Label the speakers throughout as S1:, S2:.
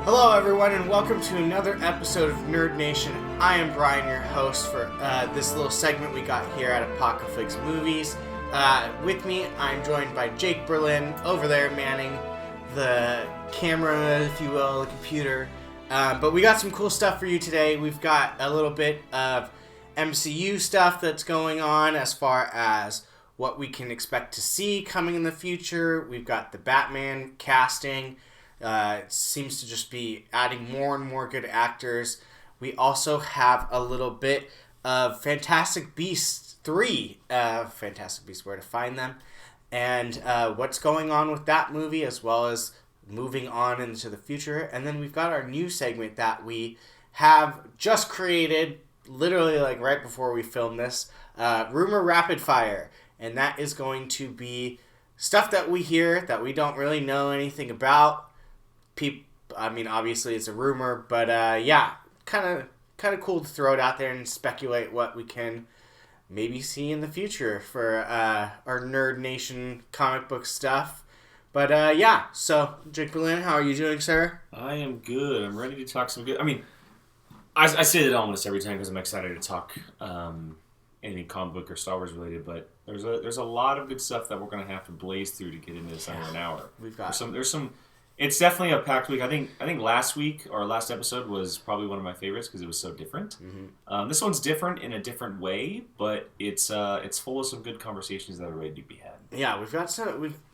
S1: Hello, everyone, and welcome to another episode of Nerd Nation. I am Brian, your host for this little segment we got here at Apocaflix Movies. With me, I'm joined by Jake Berlin, over there manning the camera, if you will, the computer. But we got some cool stuff for you today. We've got a little bit of MCU stuff that's going on as far as what we can expect to see coming in the future. We've got the Batman casting. It seems to just be adding more and more good actors. We also have a little bit of Fantastic Beasts 3. Fantastic Beasts, Where to Find Them. And what's going on with that movie, as well as moving on into the future. And then we've got our new segment that we have just created, literally like right before we filmed this, Rumor Rapid Fire. And that is going to be stuff that we hear that we don't really know anything about. Obviously it's a rumor, but kind of cool to throw it out there and speculate what we can maybe see in the future for our Nerd Nation comic book stuff. But so Jake Berlin, how are you doing, sir?
S2: I am good. I'm ready to talk some good. I say that almost every time because I'm excited to talk anything comic book or Star Wars related. But there's a lot of good stuff that we're gonna have to blaze through to get into this under an hour. There's some. It's definitely a packed week. I think last week or last episode was probably one of my favorites because it was so different. Mm-hmm. This one's different in a different way, but it's full of some good conversations that are ready to be had. Yeah,
S1: we've got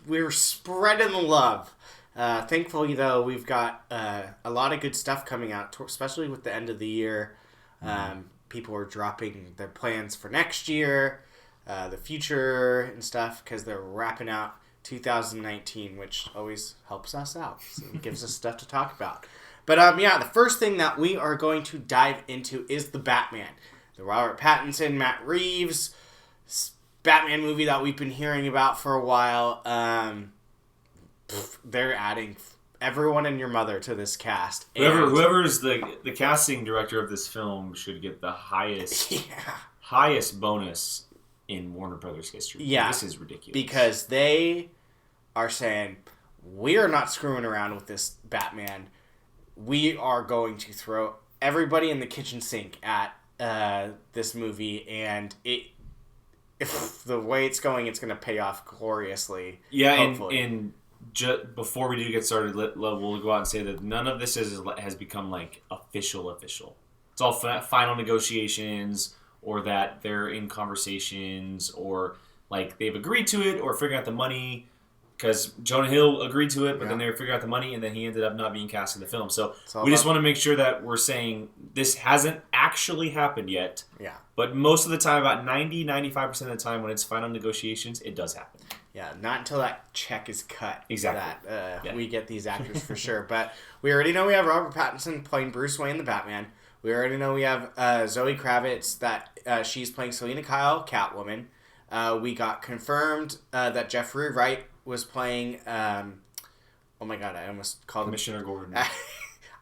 S1: we're spreading the love. Thankfully, though, we've got a lot of good stuff coming out, especially with the end of the year. People are dropping their plans for next year, the future and stuff, because they're wrapping out 2019, which always helps us out. So it gives us stuff to talk about. But the first thing that we are going to dive into is the Batman. The Robert Pattinson, Matt Reeves Batman movie that we've been hearing about for a while. They're adding everyone and your mother to this cast.
S2: Whoever's the casting director of this film should get the highest bonus in Warner Brothers history.
S1: Yeah.
S2: This is ridiculous.
S1: Because they are saying, we are not screwing around with this Batman. We are going to throw everybody in the kitchen sink at this movie, and if the way it's going, it's going to pay off gloriously.
S2: Yeah, hopefully. Before we do get started, we'll go out and say that none of this has become like official. It's all final negotiations, or that they're in conversations, or like they've agreed to it, or figuring out the money, because Jonah Hill agreed to it, but then they were figuring out the money, and then he ended up not being cast in the film. So we just want to make sure that we're saying this hasn't actually happened yet.
S1: Yeah.
S2: But most of the time, about 90-95% of the time when it's final negotiations, it does happen.
S1: Yeah, not until that check is cut.
S2: Exactly.
S1: That we get these actors for sure. But we already know we have Robert Pattinson playing Bruce Wayne, the Batman. We already know we have Zoe Kravitz, that she's playing Selena Kyle, Catwoman. We got confirmed that Jeffrey Wright was playing... oh my god, I almost called him...
S2: Commissioner Gordon.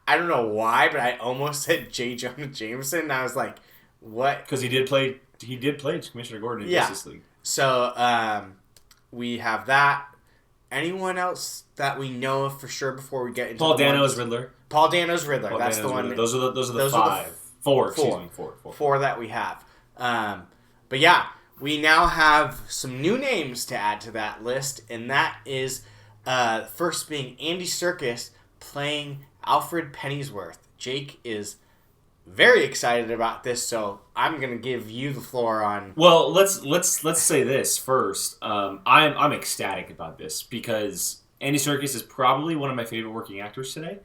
S1: I don't know why, but I almost said J. Jonah Jameson, and I was like, what?
S2: Because he did play Commissioner Gordon in Justice League.
S1: So, we have that. Anyone else that we know of for sure before we get into
S2: Paul Dano's Riddler.
S1: Paul Dano's Riddler. That's the one.
S2: Riddler. Those are the five. Four
S1: that we have. But yeah, we now have some new names to add to that list, and that is first being Andy Serkis playing Alfred Pennyworth. Jake is very excited about this, so I'm gonna give you the floor on.
S2: Well, let's say this first. I'm ecstatic about this because Andy Serkis is probably one of my favorite working actors today.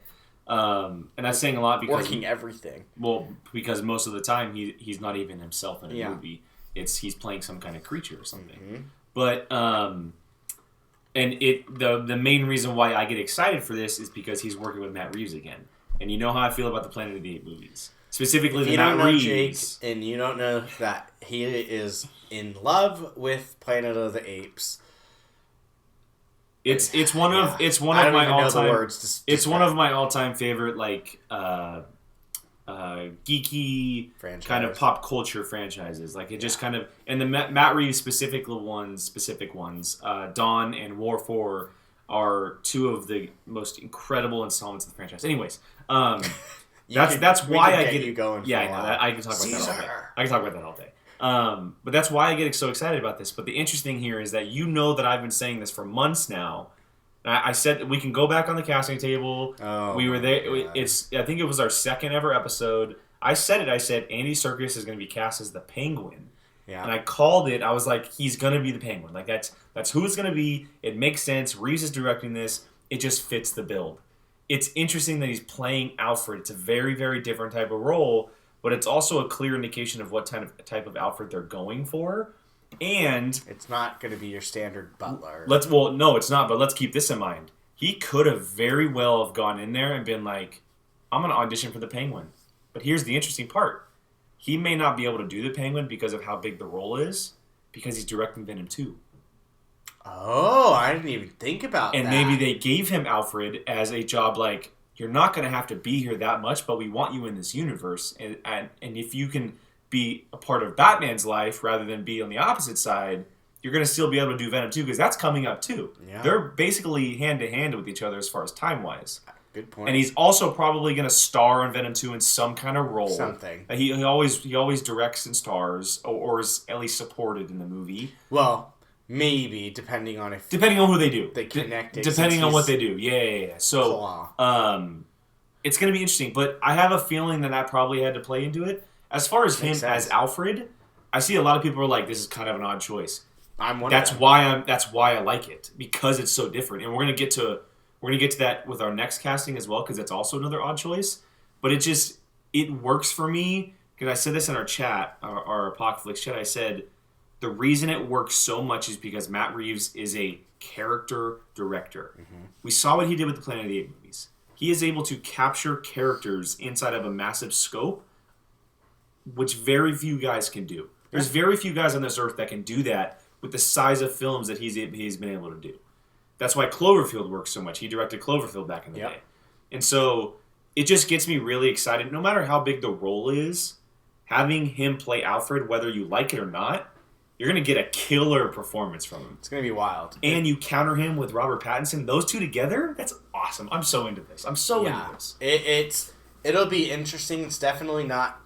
S2: And that's saying a lot because
S1: working everything.
S2: Well, because most of the time he's not even himself in a movie. He's playing some kind of creature or something. Mm-hmm. But and the main reason why I get excited for this is because he's working with Matt Reeves again. And you know how I feel about the Planet of the Apes movies. Specifically the Matt Reeves.
S1: Jake, and you don't know that he is in love with Planet of the Apes.
S2: It's one of my all time favorite geeky franchise. Kind of pop culture franchises. Like it just kind of, and the Matt Reeves specific ones, Dawn and War 4 are two of the most incredible installments of the franchise. Anyways, that's why I get
S1: you going.
S2: Yeah, I know. I can talk about that all day. I can talk about that all day. But that's why I get so excited about this. But the interesting here is that that I've been saying this for months now. I said that we can go back on the casting table.
S1: Oh,
S2: we were there. I think it was our second ever episode. I said Andy Serkis is going to be cast as the Penguin.
S1: Yeah.
S2: And I called it. I was like, he's going to be the Penguin. Like that's who it's going to be. It makes sense. Reeves is directing this. It just fits the build. It's interesting that he's playing Alfred. It's a very, very different type of role, but it's also a clear indication of what type of Alfred they're going for. And
S1: it's not going to be your standard butler.
S2: No, it's not. But let's keep this in mind. He could have very well have gone in there and been like, "I'm going to audition for the Penguin." But here's the interesting part: he may not be able to do the Penguin because of how big the role is, because he's directing Venom 2.
S1: Oh, I didn't even think about that.
S2: And maybe they gave him Alfred as a job like, "You're not going to have to be here that much, but we want you in this universe, and if you can be a part of Batman's life rather than be on the opposite side, you're going to still be able to do Venom 2 because that's coming up too."
S1: Yeah.
S2: They're basically hand to hand with each other as far as time wise.
S1: Good point.
S2: And he's also probably going to star in Venom 2 in some kind of role.
S1: Something.
S2: He always directs and stars, or is at least supported in the movie.
S1: Well, maybe depending on
S2: who they do.
S1: They connect it.
S2: Depending on what they do. Yeah. So, it's going to be interesting. But I have a feeling that probably had to play into it. As far as him as Alfred, I see a lot of people are like, this is kind of an odd choice. That's why I like it, because it's so different. And we're gonna get to that with our next casting as well, because that's also another odd choice. But it works for me, because I said this in our chat, our Apocaflix chat. I said the reason it works so much is because Matt Reeves is a character director. Mm-hmm. We saw what he did with the Planet of the Apes movies. He is able to capture characters inside of a massive scope, which very few guys can do. There's very few guys on this earth that can do that with the size of films that he's been able to do. That's why Cloverfield works so much. He directed Cloverfield back in the day. And so it just gets me really excited. No matter how big the role is, having him play Alfred, whether you like it or not, you're going to get a killer performance from him.
S1: It's going to be wild.
S2: And you counter him with Robert Pattinson. Those two together, that's awesome. I'm so into this. Into this.
S1: It'll be interesting. It's definitely not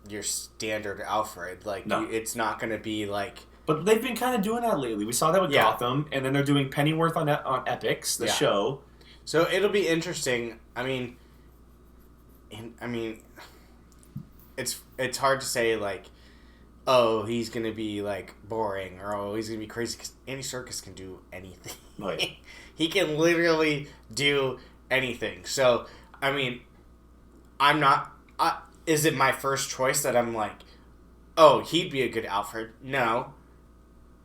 S1: your standard Alfred. It's not going to be like...
S2: But they've been kind of doing that lately. We saw that with Gotham, and then they're doing Pennyworth on Epix, the show.
S1: So it'll be interesting. It's hard to say, like, oh, he's going to be, like, boring, or oh, he's going to be crazy, because Andy Serkis can do anything.
S2: Right.
S1: He can literally do anything. So, I'm not... is it my first choice that I'm like, oh, he'd be a good Alfred? No.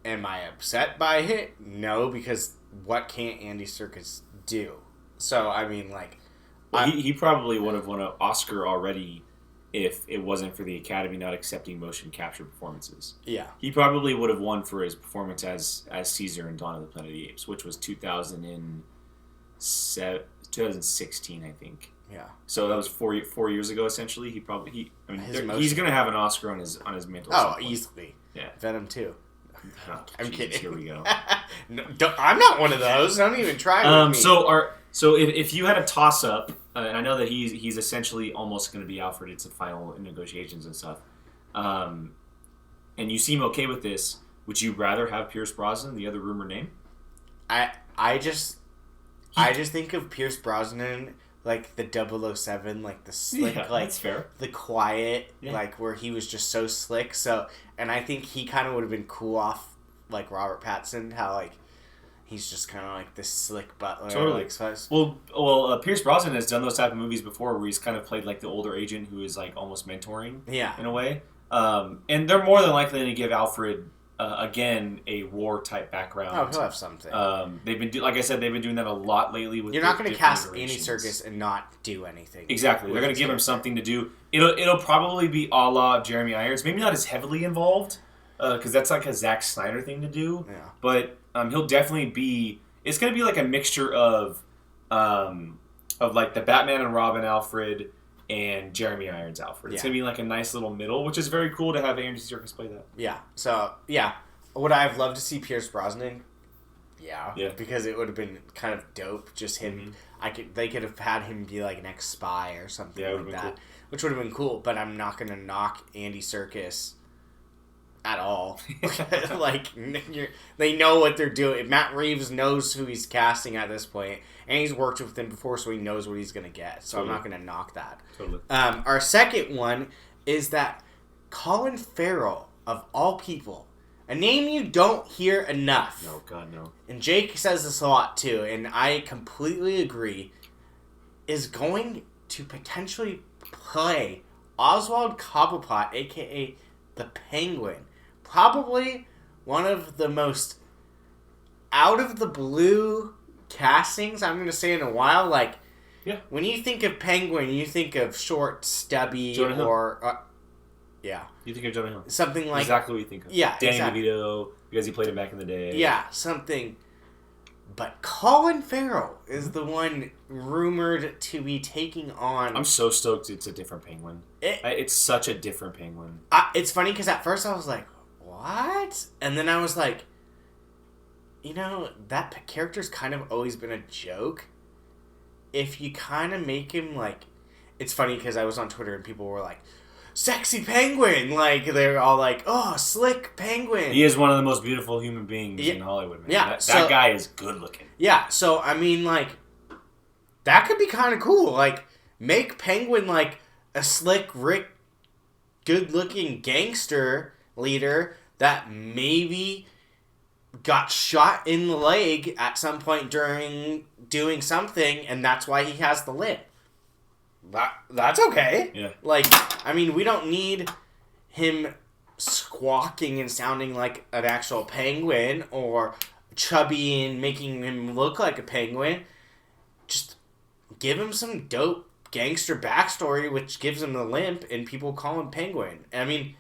S1: Am I upset by it? No, because what can't Andy Serkis do? So,
S2: he probably would have won an Oscar already if it wasn't for the Academy not accepting motion capture performances.
S1: Yeah.
S2: He probably would have won for his performance as Caesar in Dawn of the Planet of the Apes, which was 2016, I think.
S1: Yeah.
S2: So that was 4 years ago, essentially. He's going to have an Oscar on his mental.
S1: Oh, easily.
S2: Yeah.
S1: Venom 2.
S2: Oh,
S1: I'm kidding.
S2: Here we go.
S1: No, I'm not one of those. Don't even try with me.
S2: So if you had a toss up, and I know that he's essentially almost going to be Alfred. It's a final negotiations and stuff. And you seem okay with this. Would you rather have Pierce Brosnan, the other rumored name?
S1: I just think of Pierce Brosnan like the 007, like the slick,
S2: that's fair.
S1: The quiet, like where he was just so slick. So, and I think he kind of would have been cool off like Robert Pattinson, how like he's just kind of like this slick butler.
S2: Totally. Well, Pierce Brosnan has done those type of movies before, where he's kind of played like the older agent who is like almost mentoring.
S1: Yeah.
S2: In a way, and they're more than likely to give Alfred. Again, a war type background.
S1: Oh, he'll have something.
S2: They've been like I said, they've been doing that a lot lately. With
S1: you're not going to cast Andy Serkis and not do anything.
S2: Exactly, they're going to give him something to do. It'll probably be a la Jeremy Irons, maybe not as heavily involved, because that's like a Zack Snyder thing to do.
S1: Yeah.
S2: But he'll definitely be. It's going to be like a mixture of like the Batman and Robin Alfred and Jeremy Irons Alfred. It's going to be like a nice little middle, which is very cool to have Andy Serkis play that.
S1: Yeah. So, yeah. Would I have loved to see Pierce Brosnan Yeah, because it would have been kind of dope. Just him, they could have had him be like an ex-spy or something like that,
S2: cool.
S1: Which would have been cool. But I'm not gonna knock Andy Serkis at all. Like they know what they're doing. Matt Reeves knows who he's casting at this point, and he's worked with him before, so he knows what he's gonna get. So I'm not gonna knock that.
S2: Totally.
S1: Our second one is that Colin Farrell, of all people, a name you don't hear enough.
S2: No, God, no.
S1: And Jake says this a lot too, and I completely agree, is going to potentially play Oswald Cobblepot, a.k.a. the Penguin. Probably one of the most out-of-the-blue castings I'm going to say in a while. Like, when you think of Penguin, you think of short, stubby,
S2: Jonah
S1: or... yeah.
S2: You think of Jonah Hill.
S1: Something like...
S2: Exactly what you think of.
S1: Yeah,
S2: Danny
S1: exactly.
S2: DeVito, because he played him back in the day.
S1: Yeah, something... But Colin Farrell is the one rumored to be taking on...
S2: I'm so stoked it's a different Penguin. It's such a different Penguin.
S1: It's funny because at first I was like, what? And then I was like, you know, that character's kind of always been a joke. If you kind of make him like... It's funny because I was on Twitter and people were like, sexy penguin! Like, they're all like, oh, slick penguin.
S2: He is one of the most beautiful human beings in Hollywood, man.
S1: Yeah,
S2: that guy is good looking.
S1: Yeah, so, I mean, like, that could be kind of cool. Like, make Penguin, like, a slick, Rick, good-looking gangster leader that maybe got shot in the leg at some point during doing something, and that's why he has the limp. That's okay.
S2: Yeah.
S1: Like, I mean, we don't need him squawking and sounding like an actual penguin or chubby and making him look like a penguin. Just give him some dope gangster backstory, which gives him the limp, and people call him Penguin. I mean,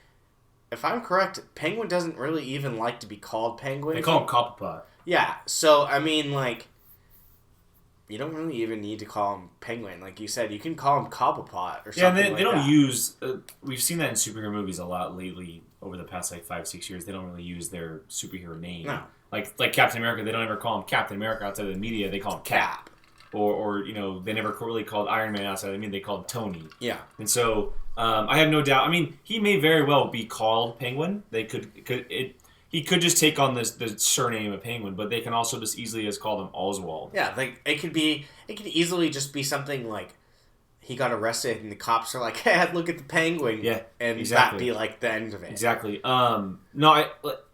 S1: if I'm correct, Penguin doesn't really even like to be called Penguin.
S2: They call him Cobblepot.
S1: Yeah, so, I mean, like, you don't really even need to call him Penguin. Like you said, you can call him Cobblepot or something.
S2: Yeah,
S1: they
S2: don't
S1: that.
S2: use... we've seen that in superhero movies a lot lately over the past, 5-6 years. They don't really use their superhero name.
S1: No.
S2: Like Captain America, they don't ever call him Captain America outside of the media. They call him Cap. Or they never really called Iron Man outside of the media. They called him Tony. Yeah. And so, I have no doubt... I mean, he may very well be called Penguin. He could just take on the surname of Penguin, but they can also just easily just call him Oswald.
S1: Yeah, like it could easily just be something like he got arrested and the cops are like, "Hey, look at the Penguin." Yeah, and exactly. That'd be like the end of it.
S2: Exactly.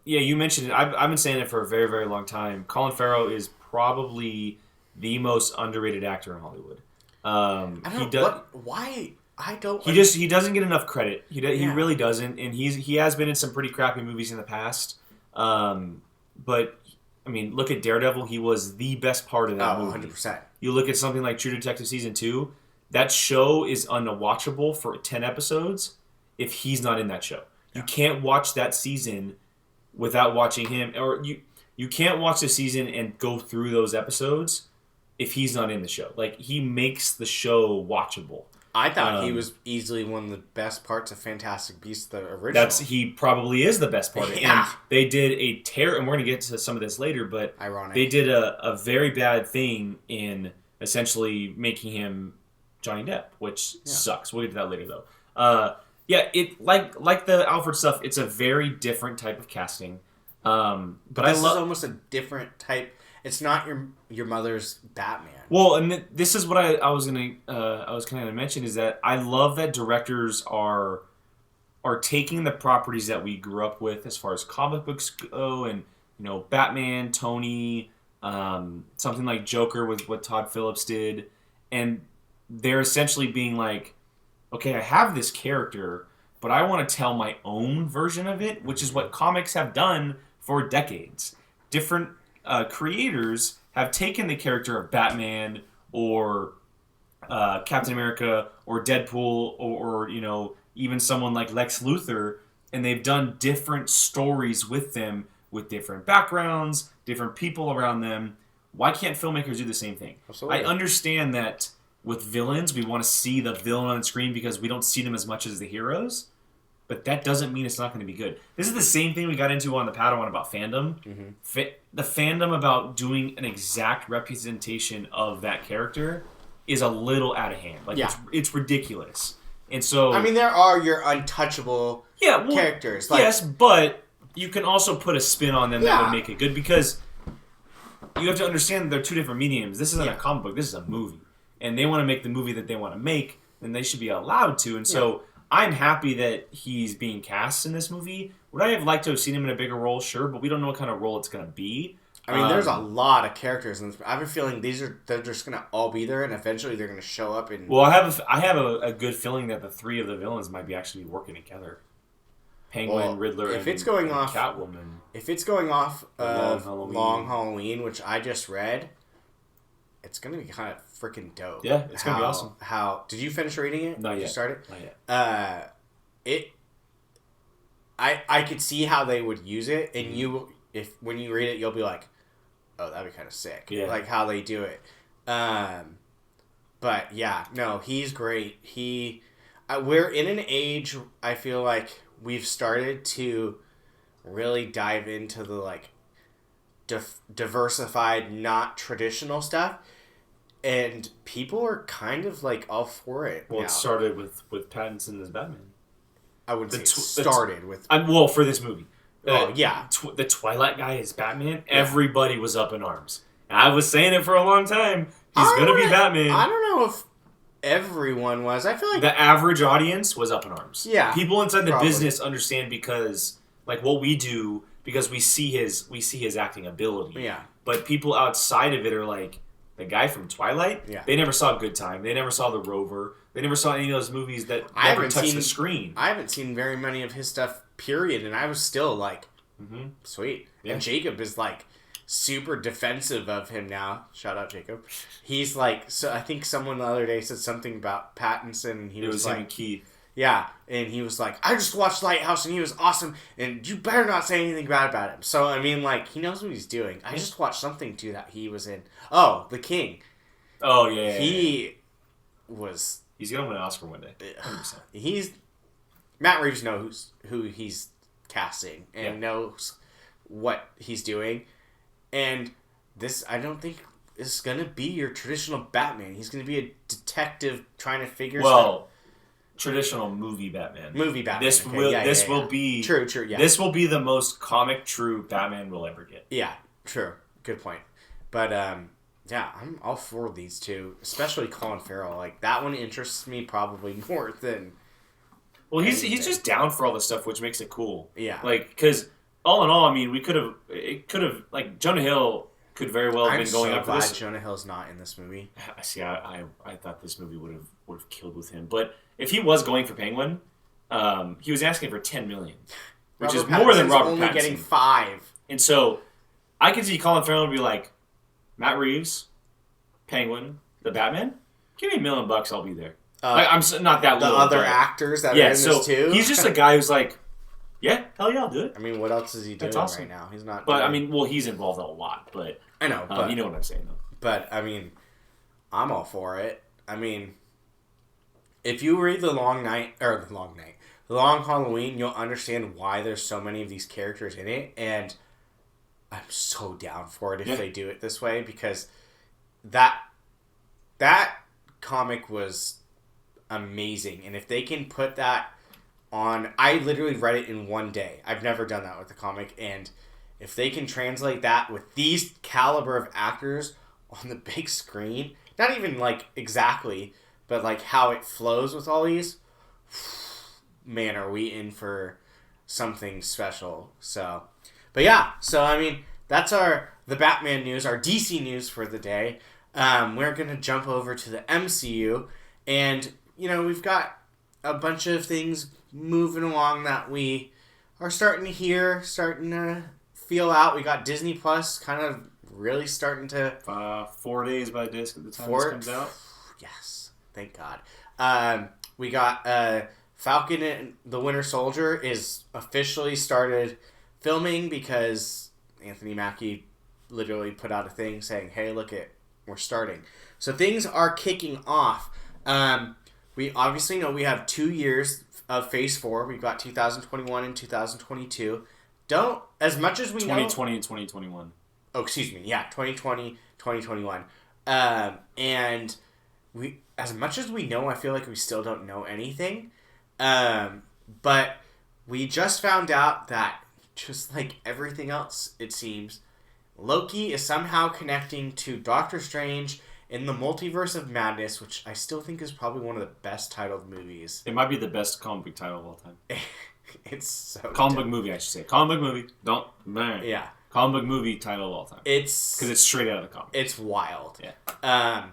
S2: You mentioned it. I've been saying it for a very, very long time. Colin Farrell is probably the most underrated actor in Hollywood.
S1: Why? I don't.
S2: He doesn't get enough credit. He really doesn't, and he has been in some pretty crappy movies in the past. But I mean, look at Daredevil. He was the best part of that movie.
S1: 100%.
S2: You look at something like True Detective Season 2. That show is unwatchable for 10 episodes if he's not in that show. Yeah. You can't watch that season without watching him, or you can't watch the season and go through those episodes if he's not in the show. Like, he makes the show watchable.
S1: I thought he was easily one of the best parts of Fantastic Beasts, the original.
S2: He probably is the best part of it.
S1: Yeah.
S2: And they did and we're going to get to some of this later, but
S1: ironic.
S2: They did a very bad thing in essentially making him Johnny Depp, which sucks. We'll get to that later, though. It like the Alfred stuff, it's a very different type of casting. But
S1: this is almost a different type. It's not your mother's Batman.
S2: Well, and this is what I was kind of gonna mention is that I love that directors are taking the properties that we grew up with as far as comic books go, and Batman, Tony, something like Joker with what Todd Phillips did, and they're essentially being like, okay, I have this character, but I want to tell my own version of it, which is what comics have done for decades. Different creators have taken the character of Batman or Captain America or Deadpool or even someone like Lex Luthor, and they've done different stories with them with different backgrounds, different people around them. Why can't filmmakers do the same thing? Absolutely. I understand that with villains, we want to see the villain on screen because we don't see them as much as the heroes. but that doesn't mean it's not going to be good. This is the same thing we got into on the Padawan about fandom.
S1: Mm-hmm.
S2: The fandom about doing an exact representation of that character is a little out of hand. Like, it's ridiculous. And so...
S1: I mean, there are your untouchable characters. Like,
S2: yes, but you can also put a spin on them that would make it good, because you have to understand that they're two different mediums. This isn't a comic book. This is a movie. And they want to make the movie that they want to make, then they should be allowed to. And so I'm happy that he's being cast in this movie. Would I have liked to have seen him in a bigger role? Sure, but we don't know what kind of role it's going to be.
S1: I mean, there's a lot of characters in this. I have a feeling they're just going to all be there, and eventually they're going to show up. And
S2: well, I have a good feeling that the three of the villains might be actually working together. Penguin, Riddler, and Catwoman.
S1: If it's going off
S2: Long
S1: Halloween, which I just read, it's going to be kind of freaking dope.
S2: Yeah, it's going to be awesome.
S1: How did you finish reading it?
S2: Not yet.
S1: Did you start it?
S2: Not yet.
S1: I could see how they would use it, and when you read it, you'll be like, oh, that'd be kind of sick.
S2: Yeah.
S1: Like how they do it. But yeah, no, he's great. We're in an age, I feel like we've started to really dive into the like diversified, not traditional stuff. And people are kind of like all for it.
S2: Well,
S1: now.
S2: It started with Pattinson as Batman.
S1: I wouldn't say it started with.
S2: Well, for this movie.
S1: Yeah.
S2: The Twilight guy is Batman. Yeah. Everybody was up in arms. And I was saying it for a long time. He's going to be Batman.
S1: I don't know if everyone was. I feel like
S2: the average audience was up in arms.
S1: Yeah.
S2: People inside the business understand because like what we do, because we see his acting ability.
S1: Yeah.
S2: But people outside of it are like, the guy from Twilight, they never saw Good Time. They never saw The Rover. They never saw any of those movies that never touched the screen.
S1: I haven't seen very many of his stuff, period, and I was still like, sweet. Yeah. And Jacob is like super defensive of him now. Shout out Jacob. He's like, so I think someone the other day said something about Pattinson, and he was like,
S2: him and Keith.
S1: Yeah, and he was like, I just watched Lighthouse and he was awesome, and you better not say anything bad about him. So, I mean, like, he knows what he's doing. I just watched something, too, that he was in. Oh, The King.
S2: Oh, yeah.
S1: He was...
S2: He's going to win an Oscar one day. 100%.
S1: Matt Reeves knows who he's casting and knows what he's doing. And this, I don't think, is going to be your traditional Batman. He's going to be a detective trying to figure stuff.
S2: Traditional movie Batman.
S1: This
S2: will be
S1: true. Yeah,
S2: this will be the most comic true Batman we'll ever get.
S1: Yeah, true. Good point. But yeah, I'm all for these two, especially Colin Farrell. Like that one interests me probably more than.
S2: Well, he's just down for all this stuff, which makes it cool.
S1: Yeah,
S2: like because all in all, I mean, it could have like Jonah Hill could very well have been going up for this.
S1: I'm so glad Jonah Hill's not in this movie.
S2: See, I thought this movie would have killed with him, but. If he was going for Penguin, he was asking for $10 million, which is more than Robert
S1: only
S2: Pattinson.
S1: Getting $5.
S2: And so, I could see Colin Farrell be like, Matt Reeves, Penguin, the Batman. Give me $1 million, I'll be there. I'm not that
S1: the
S2: little.
S1: The other actors that are in this too.
S2: He's just a guy who's like, yeah, hell yeah, I'll do it.
S1: I mean, what else is he doing right now? He's not.
S2: But I mean, well, he's involved in a lot. But
S1: I know. But
S2: you know what I'm saying, though.
S1: But I mean, I'm all for it. I mean. If you read The Long Halloween, you'll understand why there's so many of these characters in it, and I'm so down for it if they do it this way, because that comic was amazing, and if they can put that on, I literally read it in one day. I've never done that with a comic, and if they can translate that with these caliber of actors on the big screen, not even like exactly, but like how it flows with all these, man, are we in for something special. So, but yeah, so I mean, that's the Batman news, our DC news for the day. We're going to jump over to the MCU, and, you know, we've got a bunch of things moving along that we are starting to feel out. We got Disney Plus kind of really starting to...
S2: 4 days by disc at the time this comes out.
S1: Yes. Thank God. We got Falcon and the Winter Soldier is officially started filming because Anthony Mackie literally put out a thing saying, hey, we're starting. So things are kicking off. We obviously know we have 2 years of Phase 4. We've got 2021 and 2022. As much as we
S2: 2020 and 2021.
S1: Oh, excuse me. Yeah, 2020, 2021. And we, as much as we know, I feel like we still don't know anything. But we just found out that, just like everything else, it seems, Loki is somehow connecting to Doctor Strange in the Multiverse of Madness, which I still think is probably one of the best titled movies.
S2: It might be the best comic book title of all time.
S1: It's so
S2: comic book movie, I should say. Comic book movie.
S1: Yeah.
S2: Comic book movie title of all time.
S1: It's...
S2: Because it's straight out of the comic.
S1: It's wild.
S2: Yeah.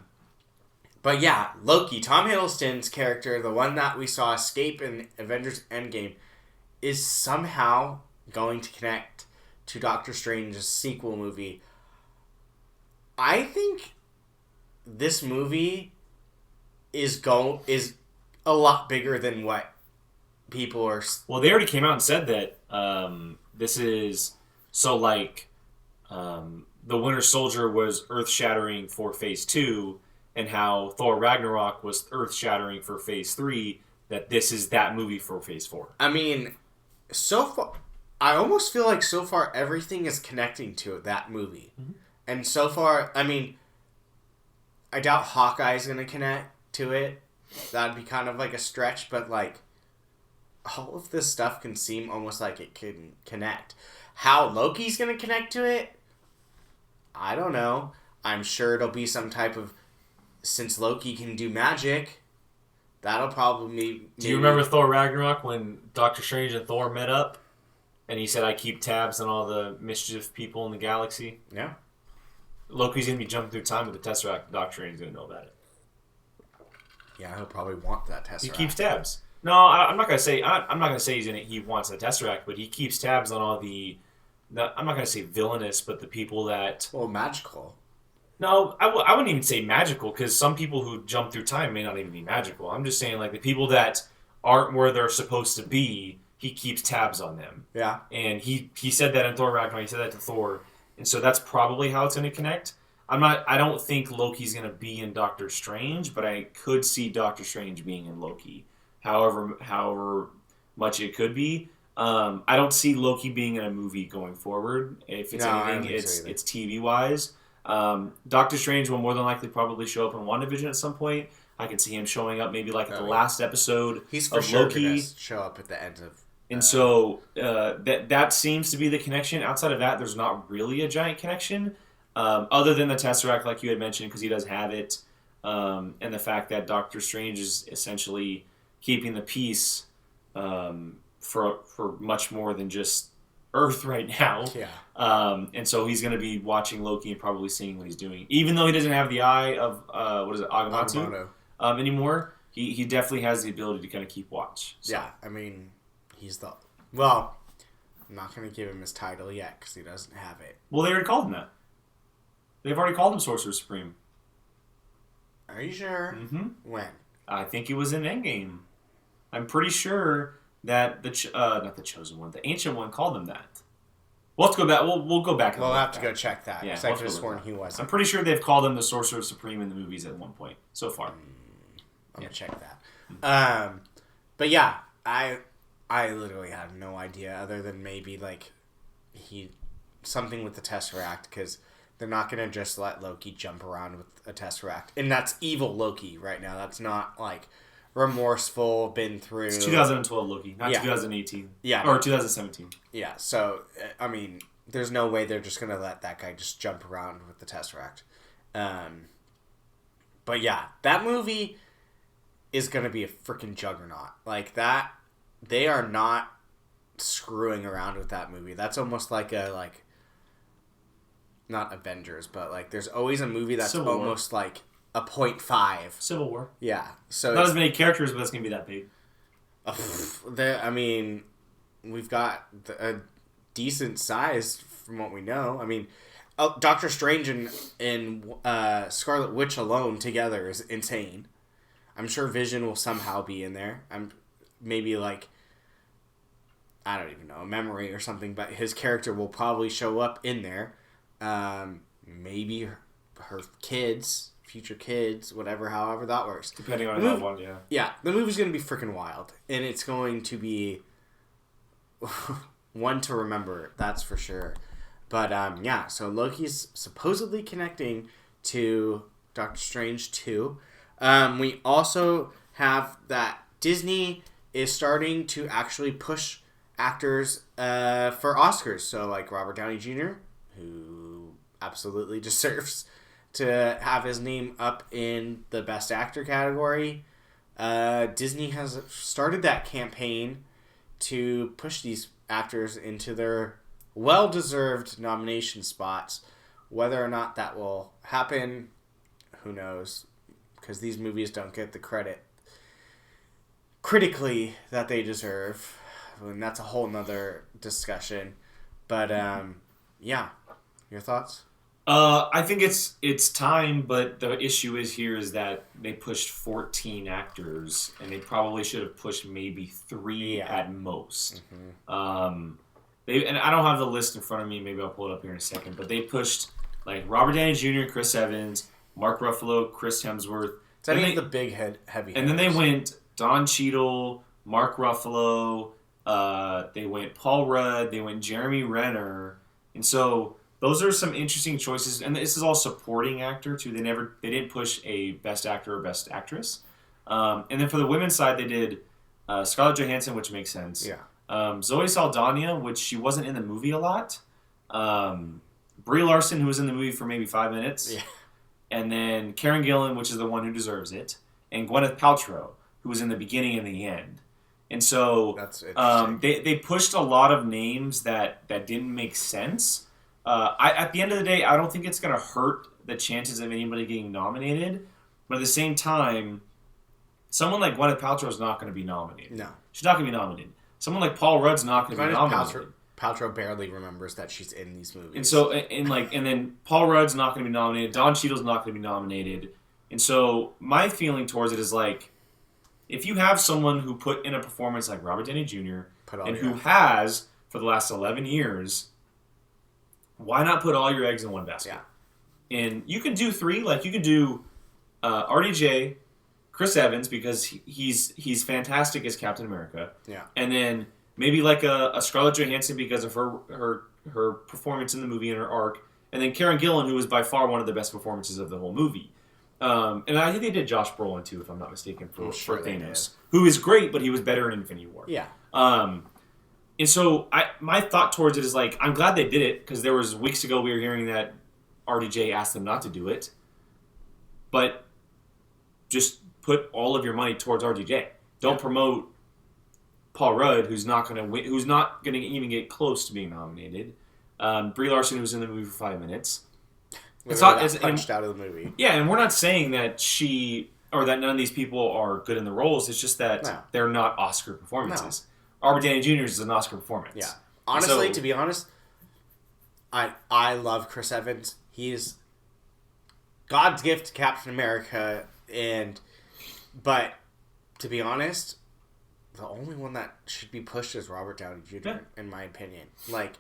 S1: But yeah, Loki, Tom Hiddleston's character, the one that we saw escape in Avengers Endgame, is somehow going to connect to Doctor Strange's sequel movie. I think this movie is a lot bigger than what people are...
S2: Well, they already came out and said that this is... So, like, the Winter Soldier was earth-shattering for Phase 2, and how Thor Ragnarok was earth-shattering for Phase 3, that this is that movie for Phase 4.
S1: I mean, so far... I almost feel like so far everything is connecting to that movie. Mm-hmm. And so far, I mean, I doubt Hawkeye's going to connect to it. That'd be kind of like a stretch, but like, all of this stuff can seem almost like it can connect. How Loki's going to connect to it? I don't know. I'm sure it'll be some type of, since Loki can do magic, that'll probably be...
S2: Do you remember Thor Ragnarok when Doctor Strange and Thor met up? And he said, I keep tabs on all the mischief people in the galaxy.
S1: Yeah.
S2: Loki's going to be jumping through time with the Tesseract. Doctor Strange's going to know about it.
S1: Yeah, he'll probably want that Tesseract.
S2: He keeps tabs. No, I'm not going to say. I'm not going to say he wants the Tesseract, but he keeps tabs on all the. I'm not going to say villainous, but the people that.
S1: Well, magical.
S2: No, I wouldn't even say magical, because some people who jump through time may not even be magical. I'm just saying, like, the people that aren't where they're supposed to be. He keeps tabs on them.
S1: Yeah.
S2: And he said that in Thor Ragnarok. He said that to Thor. And so that's probably how it's going to connect. I don't think Loki's going to be in Doctor Strange, but I could see Doctor Strange being in Loki. However much it could be. I don't see Loki being in a movie going forward. If it's anything, it's TV-wise. Doctor Strange will more than likely probably show up in WandaVision at some point. I can see him showing up maybe like at the last episode
S1: He's for
S2: of
S1: sure
S2: Loki.
S1: Gonna show up at the end of...
S2: And so that seems to be the connection. Outside of that, there's not really a giant connection, other than the Tesseract, like you had mentioned, because he does have it, and the fact that Doctor Strange is essentially keeping the peace for much more than just Earth right now.
S1: Yeah.
S2: And so he's going to be watching Loki and probably seeing what he's doing, even though he doesn't have the eye of Agamotto anymore. He definitely has the ability to kind of keep watch. So.
S1: Yeah, I mean. Well, I'm not going to give him his title yet because he doesn't have it.
S2: Well, they already called him that. They've already called him Sorcerer Supreme.
S1: Are you sure?
S2: Mm-hmm.
S1: When?
S2: I think it was in Endgame. I'm pretty sure that not the Chosen One, the Ancient One called him that. We'll have to go back. We'll go back.
S1: We'll have to go check that.
S2: Yeah,
S1: I could have sworn he wasn't.
S2: I'm pretty sure they've called him the Sorcerer Supreme in the movies at one point so far.
S1: I'm going to check that. But yeah, I literally have no idea other than maybe like something with the Tesseract, because they're not going to just let Loki jump around with a Tesseract. And that's evil Loki right now. That's not like remorseful, been through.
S2: It's 2012 Loki, not 2018.
S1: Yeah.
S2: Or 2017.
S1: Yeah. So, I mean, there's no way they're just going to let that guy just jump around with the Tesseract. But yeah, that movie is going to be a freaking juggernaut. Like that. They are not screwing around with that movie. That's almost like not Avengers, but like there's always a movie that's almost like a 0.5.
S2: Civil War.
S1: Yeah. So
S2: not as many characters, but it's going to be that big.
S1: I mean, we've got a decent size from what we know. I mean, Doctor Strange and Scarlet Witch alone together is insane. I'm sure Vision will somehow be in there. Maybe like, I don't even know, a memory or something, but his character will probably show up in there. Maybe her kids future kids, whatever, however that works.
S2: Depending on that one, yeah.
S1: Yeah, the movie's going to be freaking wild. And it's going to be one to remember, that's for sure. But, yeah, so Loki's supposedly connecting to Doctor Strange 2. We also have that Disney is starting to actually push actors for Oscars. So, like Robert Downey Jr., who absolutely deserves to have his name up in the Best Actor category. Disney has started that campaign to push these actors into their well-deserved nomination spots. Whether or not that will happen, who knows? Because these movies don't get the credit critically that they deserve. And that's a whole nother discussion. But, yeah. Your thoughts?
S2: I think it's time, but the issue is that they pushed 14 actors, and they probably should have pushed maybe 3 at most. Mm-hmm. And I don't have the list in front of me. Maybe I'll pull it up here in a second. But they pushed like Robert Downey Jr., Chris Evans, Mark Ruffalo, Chris Hemsworth.
S1: It's any of the big heavy.
S2: And then they went Don Cheadle, Mark Ruffalo. They went Paul Rudd. They went Jeremy Renner, and so. Those are some interesting choices, and this is all supporting actor too. They didn't push a best actor or best actress, and then for the women's side, they did Scarlett Johansson, which makes sense.
S1: Yeah.
S2: Zoe Saldana, which she wasn't in the movie a lot. Brie Larson, who was in the movie for maybe 5 minutes.
S1: Yeah.
S2: And then Karen Gillan, which is the one who deserves it, and Gwyneth Paltrow, who was in the beginning and the end. And so
S1: that's interesting.
S2: They pushed a lot of names that didn't make sense. At the end of the day, I don't think it's going to hurt the chances of anybody getting nominated. But at the same time, someone like Gwyneth Paltrow is not going to be nominated.
S1: No.
S2: She's not going to be nominated. Someone like Paul Rudd's not going to be nominated.
S1: Paltrow barely remembers that she's in these movies.
S2: And so, and then Paul Rudd's not going to be nominated. Don Cheadle's not going to be nominated. And so, my feeling towards it is like, if you have someone who put in a performance like Robert Downey Jr. and who has for the last 11 years, why not put all your eggs in one basket?
S1: Yeah.
S2: And you can do 3. Like, you could do RDJ, Chris Evans, because he's fantastic as Captain America.
S1: Yeah.
S2: And then maybe like a Scarlett Johansson because of her performance in the movie and her arc. And then Karen Gillan, who was by far one of the best performances of the whole movie. And I think they did Josh Brolin, too, if I'm not mistaken, for Thanos. Who is great, but he was better in Infinity War.
S1: Yeah.
S2: And so my thought towards it is like, I'm glad they did it, because there was weeks ago we were hearing that RDJ asked them not to do it. But just put all of your money towards RDJ. Don't promote Paul Rudd, who's not going to win, who's not going to even get close to being nominated. Brie Larson, who was in the movie for 5 minutes.
S1: It's not punched out of the movie.
S2: Yeah, and we're not saying that that none of these people are good in the roles. It's just that they're not Oscar performances. No. Robert Downey Jr. is an Oscar performance.
S1: Yeah. Honestly, to be honest, I love Chris Evans. He's God's gift to Captain America, but to be honest, the only one that should be pushed is Robert Downey Jr. In my opinion. Like,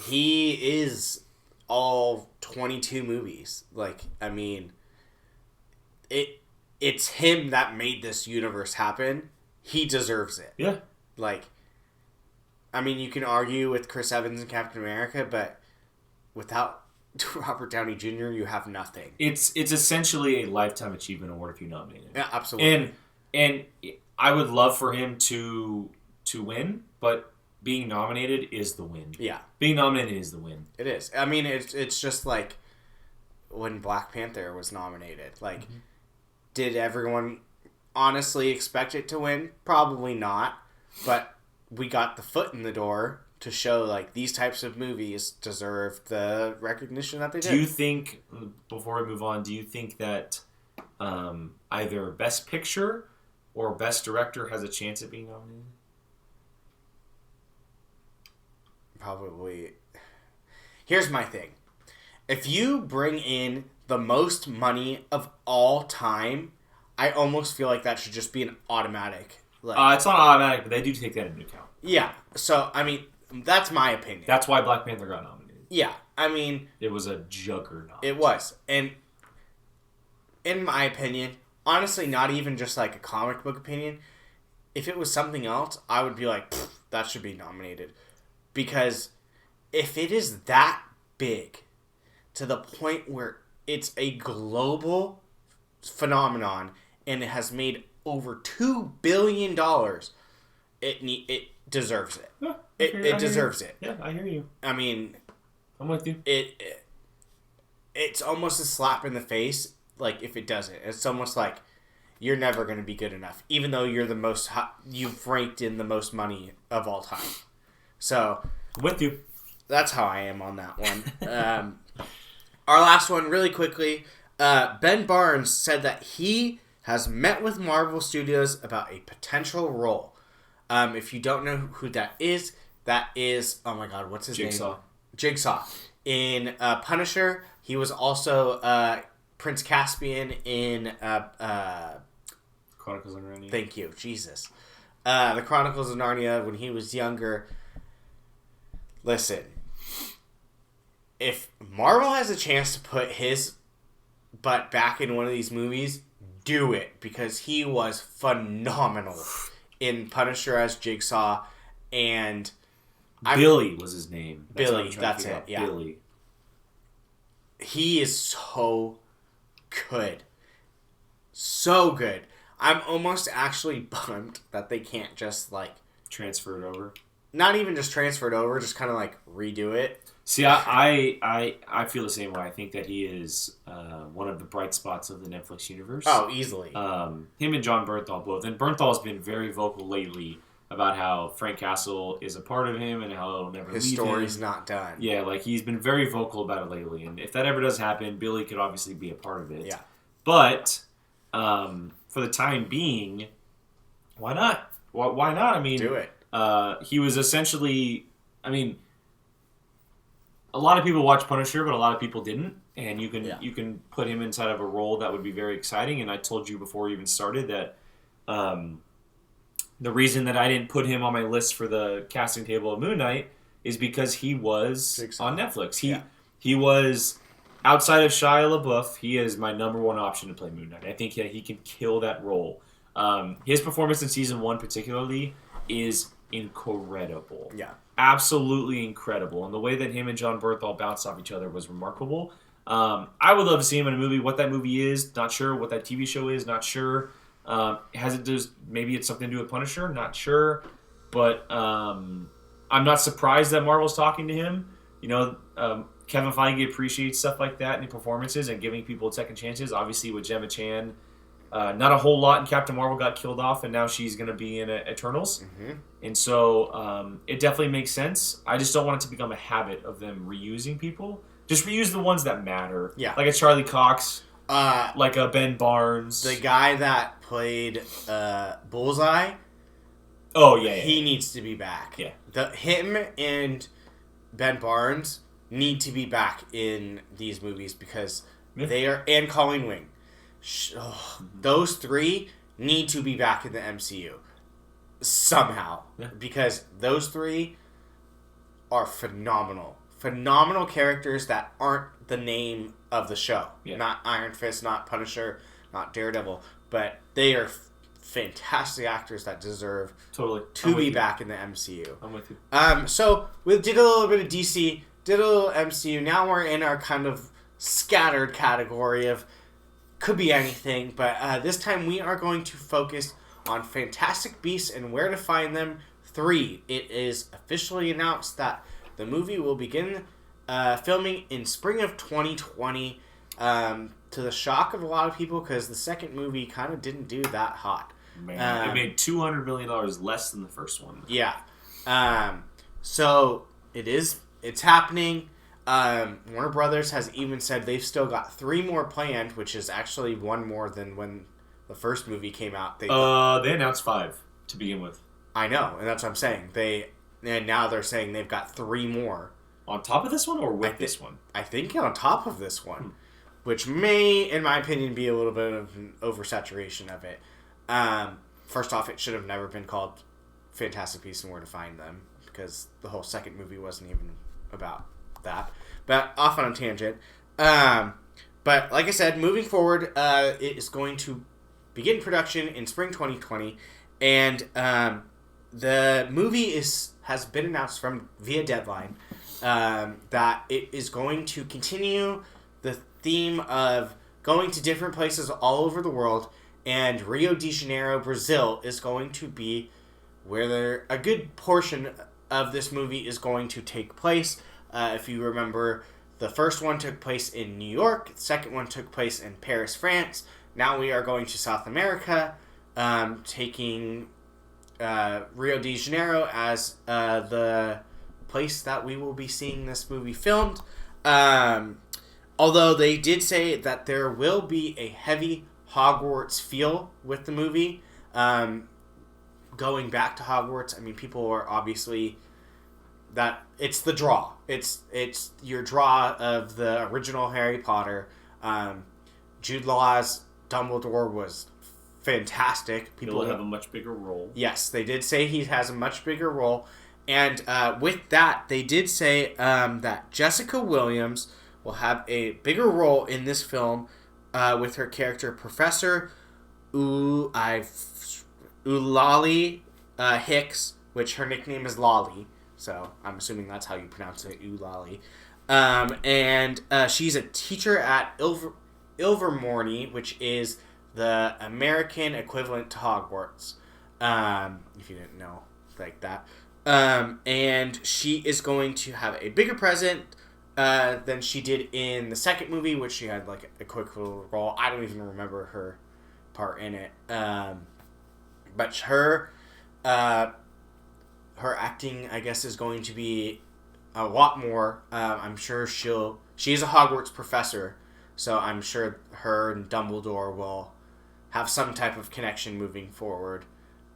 S1: he is all 22 movies. Like, I mean, it's him that made this universe happen. He deserves it.
S2: Yeah.
S1: Like, I mean, you can argue with Chris Evans and Captain America, but without Robert Downey Jr., you have nothing.
S2: It's essentially a Lifetime Achievement Award if you nominate him.
S1: Yeah, absolutely.
S2: And I would love for him to win, but being nominated is the win.
S1: Yeah.
S2: Being nominated is the win.
S1: It is. I mean, it's just like when Black Panther was nominated. Like, did everyone honestly expect it to win? Probably not. But we got the foot in the door to show, like, these types of movies deserve the recognition that they did.
S2: Do you think, before we move on, do you think that either Best Picture or Best Director has a chance at being nominated?
S1: Probably. Here's my thing. If you bring in the most money of all time, I almost feel like that should just be an automatic. Like,
S2: it's not automatic, but they do take that into account.
S1: Yeah. So, I mean, that's my opinion.
S2: That's why Black Panther got nominated.
S1: Yeah. I mean,
S2: it was a juggernaut.
S1: It was. And in my opinion, honestly, not even just like a comic book opinion, if it was something else, I would be like, that should be nominated. Because if it is that big to the point where it's a global phenomenon and it has made over $2 billion, it deserves it.
S2: Yeah,
S1: it deserves it.
S2: Yeah, I hear you.
S1: I mean,
S2: I'm with you.
S1: It's almost a slap in the face. Like if it doesn't, it's almost like you're never going to be good enough, even though you're the most you've ranked in the most money of all time. So
S2: with you.
S1: That's how I am on that one. Our last one, really quickly. Ben Barnes said that he has met with Marvel Studios about a potential role. If you don't know who that is, oh my god, what's his name? Jigsaw. In Punisher, he was also Prince Caspian in
S2: Chronicles of Narnia.
S1: Thank you, Jesus. The Chronicles of Narnia when he was younger. Listen, if Marvel has a chance to put his butt back in one of these movies, do it, because he was phenomenal in Punisher as Jigsaw, and
S2: Billy was his name.
S1: That's it. Yeah,
S2: Billy.
S1: He is so good, so good. I'm almost actually bummed that they can't just like
S2: transfer it over.
S1: Not even just transfer it over, just kind of like redo it.
S2: See, I feel the same way. I think that he is one of the bright spots of the Netflix universe.
S1: Oh, easily.
S2: Him and John Bernthal both. And Bernthal's been very vocal lately about how Frank Castle is a part of him and how he'll never leave him.
S1: His story's not done.
S2: Yeah, like he's been very vocal about it lately. And if that ever does happen, Billy could obviously be a part of it.
S1: Yeah.
S2: But for the time being, why not? Why not? I mean,
S1: do it.
S2: He was essentially, I mean, a lot of people watch Punisher, but a lot of people didn't. And you can put him inside of a role that would be very exciting. And I told you before we even started that the reason that I didn't put him on my list for the casting table of Moon Knight is because he was Jigsaw. On Netflix. He was, outside of Shia LaBeouf, he is my number one option to play Moon Knight. I think he can kill that role. His performance in season 1 particularly is incredible.
S1: Yeah.
S2: Absolutely incredible. And the way that him and John Bernthal bounced off each other was remarkable. I would love to see him in a movie. What that movie is, not sure. What that TV show is, not sure. Maybe it's something to do with Punisher, not sure. But I'm not surprised that Marvel's talking to him. You know, Kevin Feige appreciates stuff like that in performances and giving people second chances. Obviously, with Gemma Chan, not a whole lot in Captain Marvel got killed off, and now she's going to be in Eternals.
S1: Mm-hmm.
S2: And so it definitely makes sense. I just don't want it to become a habit of them reusing people. Just reuse the ones that matter.
S1: Yeah.
S2: Like a Charlie Cox, like a Ben Barnes.
S1: The guy that played Bullseye.
S2: Oh, yeah.
S1: He needs to be back.
S2: Yeah.
S1: Him and Ben Barnes need to be back in these movies because they are... And Colin Wing. Those three need to be back in the MCU somehow because those three are phenomenal characters that aren't the name of the show. Not Iron Fist, not Punisher, not Daredevil, but they are fantastic actors that deserve to be back in the MCU.
S2: I'm with you.
S1: So we did a little bit of DC, did a little MCU. Now we're in our kind of scattered category of could be anything, but this time we are going to focus on Fantastic Beasts and Where to Find Them 3. It is officially announced that the movie will begin filming in spring of 2020, to the shock of a lot of people because the second movie kind of didn't do that hot.
S2: Man, it made $200 million less than the first one.
S1: Yeah. So it's happening. Warner Brothers has even said they've still got 3 more planned, which is actually 1 more than when the first movie came out. They
S2: announced 5 to begin with.
S1: I know, and that's what I'm saying. And now they're saying they've got 3 more.
S2: On top of this one or with this one?
S1: I think on top of this one, which may, in my opinion, be a little bit of an oversaturation of it. First off, it should have never been called Fantastic Beasts and Where to Find Them because the whole second movie wasn't even about that. But off on a tangent. But like I said, moving forward, it is going to begin production in spring 2020, and the movie has been announced via Deadline that it is going to continue the theme of going to different places all over the world, and Rio de Janeiro, Brazil, is going to be where a good portion of this movie is going to take place. If you remember, the first one took place in New York, the second one took place in Paris, France. Now we are going to South America, taking Rio de Janeiro as the place that we will be seeing this movie filmed. Although they did say that there will be a heavy Hogwarts feel with the movie. Going back to Hogwarts, I mean, people are obviously... that it's the draw. It's your draw of the original Harry Potter. Jude Law's Dumbledore was fantastic.
S2: People will have a much bigger role.
S1: Yes, they did say he has a much bigger role. And with that, they did say that Jessica Williams will have a bigger role in this film with her character Professor Eulalie Hicks, which her nickname is Lolly. So I'm assuming that's how you pronounce it, Eulalie. And she's a teacher at Ilvermorny, which is the American equivalent to Hogwarts. If you didn't know, like that. And she is going to have a bigger presence than she did in the second movie, which she had like a quick little role. I don't even remember her part in it. But her acting, I guess, is going to be a lot more. I'm sure she's a Hogwarts professor, so I'm sure her and Dumbledore will have some type of connection moving forward.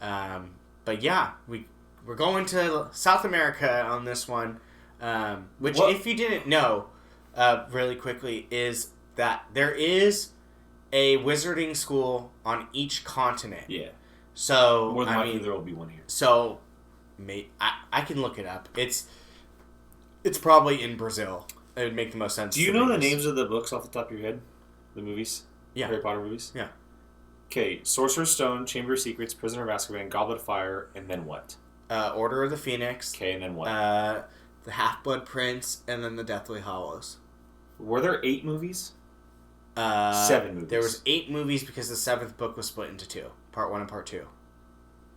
S1: But yeah, we're going to South America on this one, which, if you didn't know, really quickly, is that there is a wizarding school on each continent.
S2: Yeah.
S1: So
S2: more than likely there will be one here.
S1: So, I can look it up. It's probably in Brazil. It would make the most sense.
S2: Do you know the names of the books off the top of your head? The movies?
S1: Yeah.
S2: Harry Potter movies?
S1: Yeah.
S2: Okay, Sorcerer's Stone, Chamber of Secrets, Prisoner of Azkaban, Goblet of Fire, and then what?
S1: Order of the Phoenix.
S2: Okay, and then what?
S1: The Half-Blood Prince, and then the Deathly Hallows.
S2: Were there 8 movies? 7 movies.
S1: There was 8 movies because the 7th book was split into 2. Part 1 and Part 2.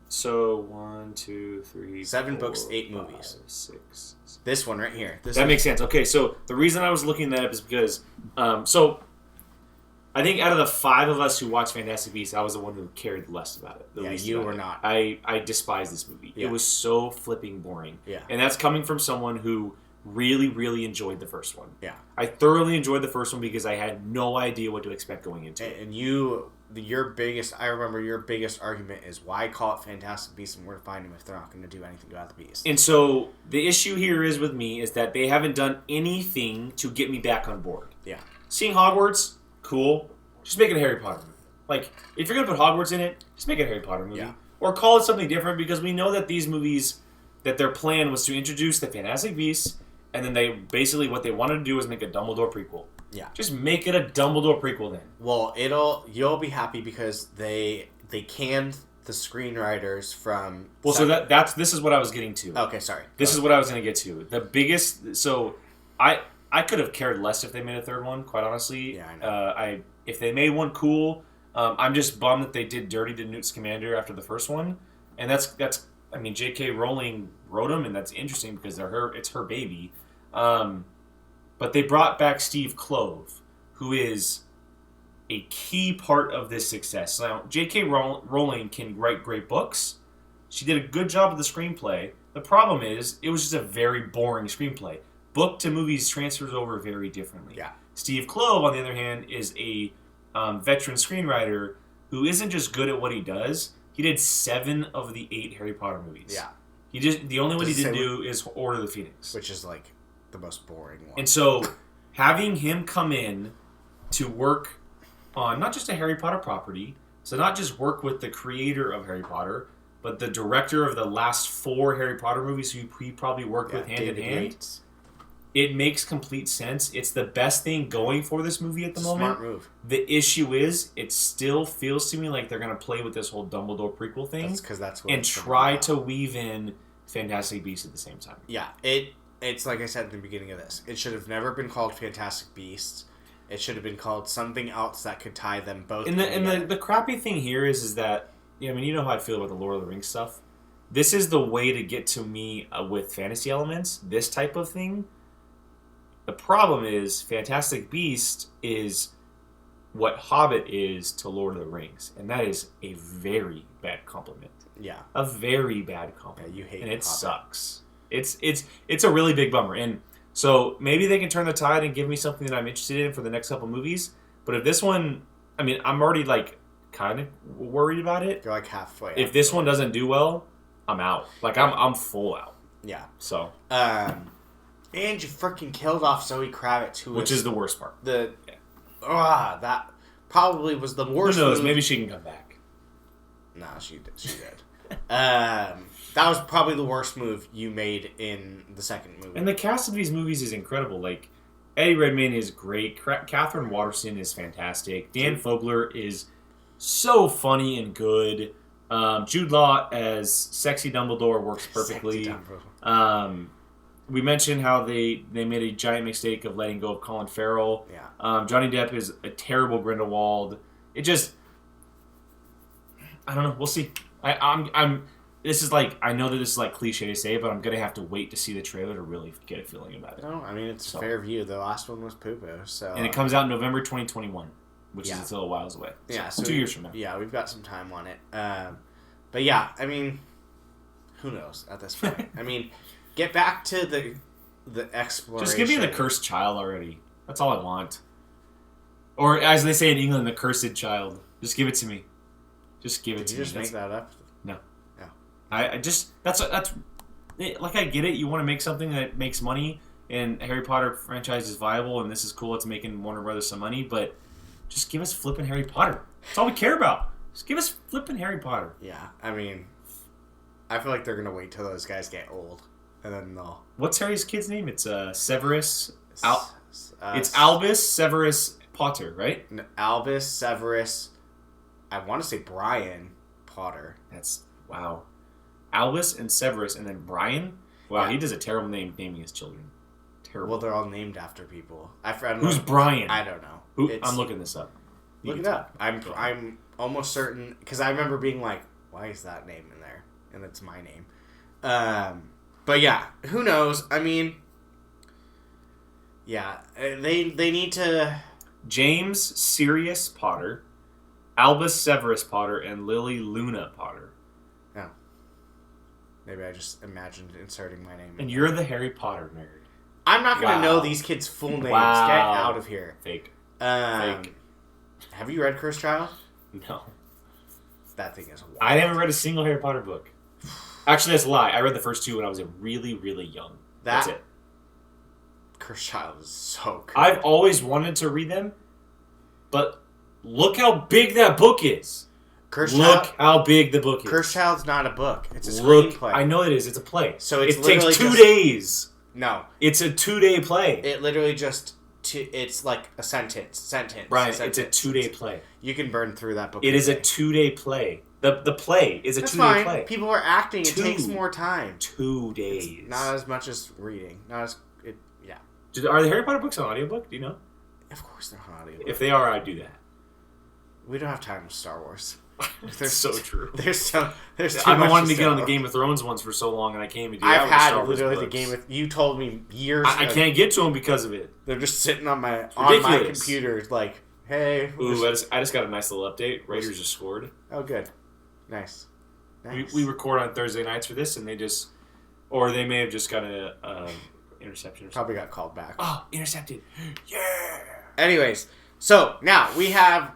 S2: So, 1, 2, 3,
S1: 7
S2: 4,
S1: books, 8
S2: 5,
S1: movies.
S2: 6.
S1: This one right here.
S2: That makes sense. Okay, so the reason I was looking that up is because, I think out of the 5 of us who watched Fantastic Beasts, I was the one who cared less about it.
S1: Yeah, you were not.
S2: I despise this movie.
S1: Yeah.
S2: It was so flipping boring.
S1: Yeah.
S2: And that's coming from someone who really, really enjoyed the first one.
S1: Yeah.
S2: I thoroughly enjoyed the first one because I had no idea what to expect going into it.
S1: And I remember your biggest argument is why call it Fantastic Beasts and where to find them if they're not going to do anything about the Beast.
S2: And so the issue here is with me is that they haven't done anything to get me back on board.
S1: Yeah.
S2: Seeing Hogwarts, cool. Just make it a Harry Potter movie. Like, if you're going to put Hogwarts in it, just make it a Harry Potter movie.
S1: Yeah.
S2: Or call it something different because we know that these movies, that their plan was to introduce the Fantastic Beasts, and then what they wanted to do was make a Dumbledore prequel.
S1: Yeah.
S2: Just make it a Dumbledore prequel then.
S1: Well, you'll be happy because they canned the screenwriters from...
S2: Well, this is what I was getting to.
S1: Okay, sorry.
S2: This is what I was going to get to. The biggest... So, I could have cared less if they made a third one, quite honestly.
S1: Yeah, I know.
S2: If they made one, cool. I'm just bummed that they did dirty to Newt Scamander after the first one. And that's I mean, J.K. Rowling wrote them, and that's interesting because it's her baby. But they brought back Steve Klove, who is a key part of this success. Now, J.K. Rowling can write great books. She did a good job of the screenplay. The problem is, it was just a very boring screenplay. Book to movies transfers over very differently.
S1: Yeah.
S2: Steve Klove, on the other hand, is a veteran screenwriter who isn't just good at what he does. He did 7 of the 8 Harry Potter movies.
S1: Yeah.
S2: The only one he didn't do is Order of the Phoenix,
S1: which is like the most boring one.
S2: And so, having him come in to work on not just a Harry Potter property, so not just work with the creator of Harry Potter, but the director of the last 4 Harry Potter movies who he probably worked with hand in hand.
S1: Yates.
S2: It makes complete sense. It's the best thing going for this movie at the moment.
S1: Smart move.
S2: The issue is, it still feels to me like they're going to play with this whole Dumbledore prequel thing.
S1: That's what
S2: and try to weave in Fantastic Beasts at the same time.
S1: Yeah, it's like I said at the beginning of this. It should have never been called Fantastic Beasts. It should have been called something else that could tie them both.
S2: And the crappy thing here is that, I mean, you know how I feel about the Lord of the Rings stuff. This is the way to get to me with fantasy elements, this type of thing. The problem is, Fantastic Beast is what Hobbit is to Lord of the Rings, and that is a very bad compliment.
S1: Yeah,
S2: a very bad compliment.
S1: Yeah, you hate
S2: and it
S1: Hobbit.
S2: Sucks. It's a really big bummer, and so maybe they can turn the tide and give me something that I'm interested in for the next couple movies. But if this one, I mean, I'm already like kind of worried about it.
S1: You're like halfway.
S2: If this one doesn't do well, I'm out. Like I'm full out.
S1: Yeah.
S2: So.
S1: And you freaking killed off Zoe Kravitz,
S2: which is the worst part.
S1: That probably was the worst.
S2: Who knows?
S1: Move.
S2: Maybe she can come back.
S1: No, she did. That was probably the worst move you made in the second movie.
S2: And the cast of these movies is incredible. Like, Eddie Redmayne is great. Catherine Waterston is fantastic. Dan Fogler is so funny and good. Jude Law as Sexy Dumbledore works perfectly.
S1: Sexy Dumbledore.
S2: We mentioned how they made a giant mistake of letting go of Colin Farrell.
S1: Yeah.
S2: Johnny Depp is a terrible Grindelwald. It just, I don't know. We'll see. This is like, I know that this is like cliche to say, but I'm gonna have to wait to see the trailer to really get a feeling about it.
S1: No, I mean it's fair view. The last one was poo-poo, so.
S2: And it comes out in November 2021, which is still a while away. So
S1: yeah, so
S2: 2 years from now.
S1: Yeah, we've got some time on it. But yeah, I mean, who knows at this point? I mean. Get back to the exploration.
S2: Just give me the cursed child already. That's all I want. Or as they say in England, the cursed child. Just give it to me. Just give it to me.
S1: Did you just make that up?
S2: No.
S1: No.
S2: I just that's like I get it. You want to make something that makes money, and Harry Potter franchise is viable, and this is cool. It's making Warner Brothers some money, but just give us flipping Harry Potter. That's all we care about. Just give us flipping Harry Potter.
S1: Yeah, I mean, I feel like they're gonna wait till those guys get old. And then they'll...
S2: What's Harry's kid's name? It's Severus. It's Albus Severus Potter, right?
S1: Albus Severus. I want to say Brian Potter.
S2: That's wow. Albus and Severus, and then Brian. Wow,
S1: yeah.
S2: He does a terrible name naming his children. Terrible.
S1: Well, they're all named after people.
S2: Who's Brian?
S1: I don't know.
S2: I'm looking this up.
S1: Look it up. I'm almost certain because I remember being like, "Why is that name in there?" And it's my name. But yeah, who knows? I mean, yeah, they need to...
S2: James Sirius Potter, Albus Severus Potter, and Lily Luna Potter.
S1: Oh. Maybe I just imagined inserting my name.
S2: And you're the Harry Potter nerd.
S1: I'm not going to know these kids' full names.
S2: Wow.
S1: Get out of here.
S2: Fake.
S1: Fake. Have you read Cursed Child?
S2: No.
S1: That thing is wild.
S2: I haven't read a single Harry Potter book. Actually, that's a lie. I read the first two when I was really, really young. That's it.
S1: Cursed Child is so good.
S2: I've always wanted to read them, but look how big that book is. Look how big the book is.
S1: Cursed Child's not a book. It's a screenplay.
S2: I know it is. It's a play.
S1: So it
S2: takes 2 days.
S1: No.
S2: It's a 2-day play.
S1: It literally just... it's like a sentence.
S2: Right, it's a 2-day play.
S1: You can burn through that book.
S2: It is a 2-day play. The play is a 2-day play.
S1: People are acting. It takes more time.
S2: 2 days.
S1: It's not as much as reading. Yeah.
S2: Are the Harry Potter books on audiobook? Do you know?
S1: Of course they're on audiobook.
S2: If they are, I'd do that.
S1: We don't have time with Star Wars.
S2: There's so true.
S1: There's too much.
S2: I've been wanting to get on the Game of Thrones ones for so long, and I can't even do that.
S1: I've had literally the Game of... You told me years ago.
S2: I can't get to them because of it.
S1: They're just sitting on my computer like, hey...
S2: Ooh, I just got a nice little update. Raiders just scored.
S1: Oh, good. Nice.
S2: We record on Thursday nights for this, and they just... Or they may have just got an interception or something.
S1: Probably got called back.
S2: Oh, intercepted. Yeah!
S1: Anyways, so now we have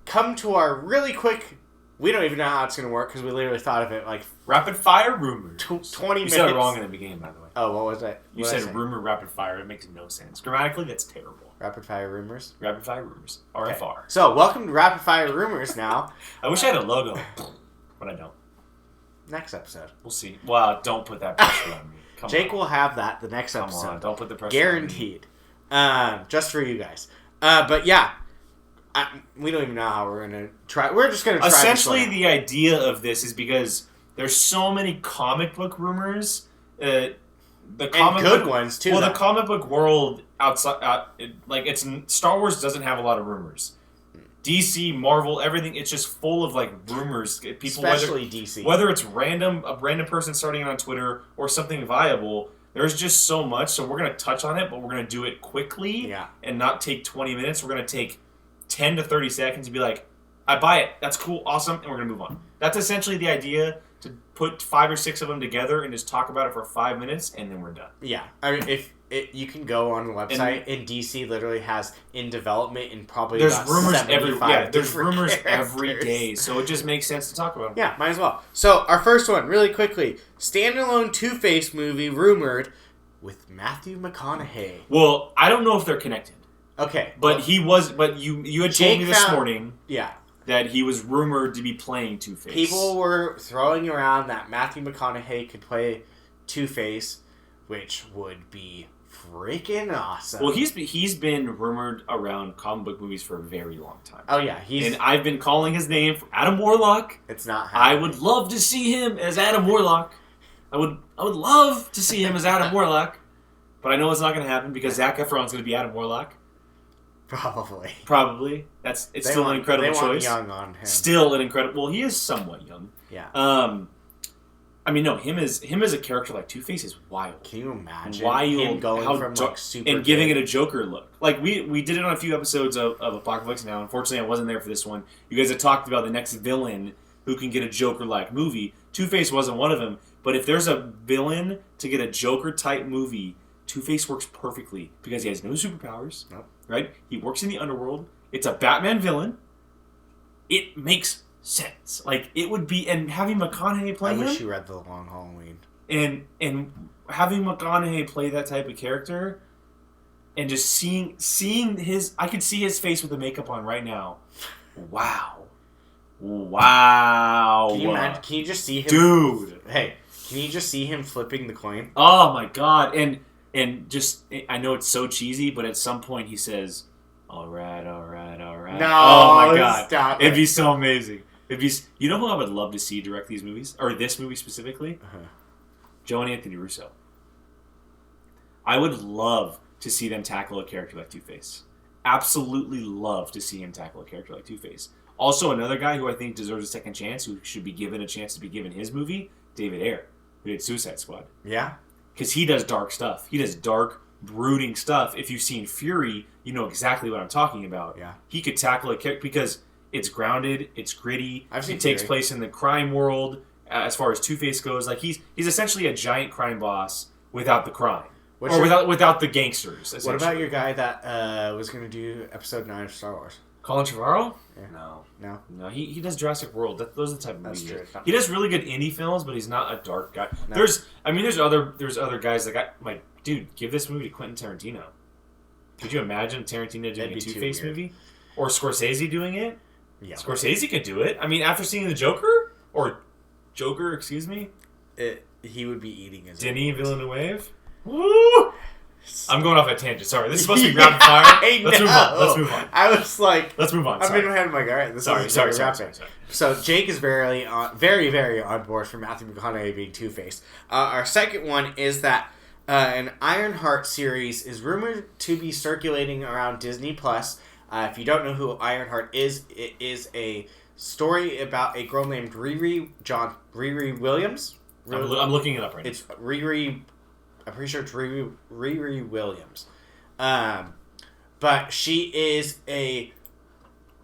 S1: come to our really quick... We don't even know how it's going to work because we literally thought of it like...
S2: Rapid fire rumors.
S1: 20 minutes.
S2: You said it wrong in the beginning, by the way.
S1: Oh, what was that?
S2: You said rumor rapid fire. It makes no sense. Grammatically, that's terrible.
S1: Rapid fire rumors?
S2: Rapid fire rumors. RFR. Okay.
S1: So, welcome to Rapid Fire Rumors now.
S2: I wish I had a logo, but I don't.
S1: Next episode.
S2: We'll see. Wow, don't put that pressure on me.
S1: Jake will have that the next episode.
S2: On, don't put the pressure
S1: guaranteed. Just for you guys. But yeah, we don't even know how we're gonna try. We're just gonna try.
S2: Essentially, the idea of this is because there's so many comic book rumors. The comic
S1: and good
S2: book,
S1: ones too.
S2: Well,
S1: though.
S2: the comic book world outside, it's Star Wars doesn't have a lot of rumors. DC, Marvel, everything, it's just full of like rumors. People,
S1: especially DC.
S2: Whether it's a random person starting it on Twitter or something viable, there's just so much. So we're gonna touch on it, but we're gonna do it quickly and not take 20 minutes. We're gonna take 10 to 30 seconds and be like, I buy it. That's cool, awesome, and we're gonna move on. That's essentially the idea. To put 5 or 6 of them together and just talk about it for 5 minutes, and then we're done.
S1: Yeah, I mean, you can go on the website, and DC literally has in development and probably
S2: there's
S1: about
S2: rumors
S1: there's
S2: rumors
S1: characters.
S2: Every day, so it just makes sense to talk about them.
S1: Yeah, might as well. So our first one, really quickly, standalone Two-Face movie rumored with Matthew McConaughey.
S2: Well, I don't know if they're connected.
S1: Okay,
S2: but he was. But you had told me this morning.
S1: Yeah.
S2: That he was rumored to be playing Two-Face.
S1: People were throwing around that Matthew McConaughey could play Two-Face, which would be freaking awesome.
S2: Well, he's been rumored around comic book movies for a very long time.
S1: Oh yeah,
S2: and I've been calling his name for Adam Warlock.
S1: It's not happening.
S2: I would love to see him as Adam Warlock. I would love to see him as Adam Warlock, but I know it's not going to happen because Zac Efron's going to be Adam Warlock.
S1: Probably.
S2: It's still an incredible choice.
S1: Young on him.
S2: Still an incredible. Well, he is somewhat young.
S1: Yeah.
S2: I mean, no, him as a character like Two-Face is wild.
S1: Can you imagine
S2: him
S1: going from like super
S2: and giving it a Joker look? Like we did it on a few episodes of Apocaflix. Now, unfortunately, I wasn't there for this one. You guys had talked about the next villain who can get a Joker-like movie. Two-Face wasn't one of them. But if there's a villain to get a Joker-type movie, Two-Face works perfectly because he has no superpowers.
S1: Nope.
S2: Right? He works in the underworld. It's a Batman villain. It makes sense. Like, it would be... And having McConaughey play him...
S1: I wish you read The Long Halloween.
S2: And having McConaughey play that type of character and just seeing his... I could see his face with the makeup on right now. Wow.
S1: Can you imagine? Can you just see him...
S2: Dude!
S1: Hey, can you just see him flipping the coin?
S2: Oh, my God. And just... I know it's so cheesy, but at some point he says... All right.
S1: No,
S2: oh my God!
S1: Stop
S2: It'd be so amazing. You know who I would love to see direct these movies, or this movie specifically? Joe and Anthony Russo. I would love to see them tackle a character like Two-Face. Absolutely love to see him tackle a character like Two-Face. Also, another guy who I think deserves a second chance, who should be given a chance to be given his movie, David Ayer, who did Suicide Squad.
S1: Yeah,
S2: because he does dark stuff. He does dark, brooding stuff. If you've seen Fury, you know exactly what I'm talking about.
S1: Yeah.
S2: He could tackle a character because it's grounded, it's gritty.
S1: It
S2: takes place in the crime world. As far as Two-Face goes, like he's essentially a giant crime boss without the crime, without the gangsters.
S1: What about your guy that was going to do Episode 9 of Star Wars?
S2: Colin Farrell?
S1: Yeah.
S2: No. He does Jurassic World. Those are the type of movies.
S1: That's true.
S2: He does really good indie films, but he's not a dark guy.
S1: No.
S2: There's other guys that like, dude, give this movie to Quentin Tarantino. Could you imagine Tarantino doing a Two-Face movie? Or Scorsese doing it?
S1: Yeah.
S2: Scorsese could do it. I mean, after seeing The Joker? Or Joker, excuse me?
S1: He would be eating his
S2: Denis Villeneuve? Woo! I'm going off a tangent. Sorry, this is supposed to be rapid fire. Let's move on.
S1: I was like...
S2: Let's move on.
S1: I've been ahead of my guy. Sorry. So Jake is very, very on board for Matthew McConaughey being Two-Face. Our second one is that an Ironheart series is rumored to be circulating around Disney+. If you don't know who Ironheart is, it is a story about a girl named Riri Williams.
S2: I'm looking it up right now.
S1: It's Riri... I'm pretty sure it's Riri Williams. But she is a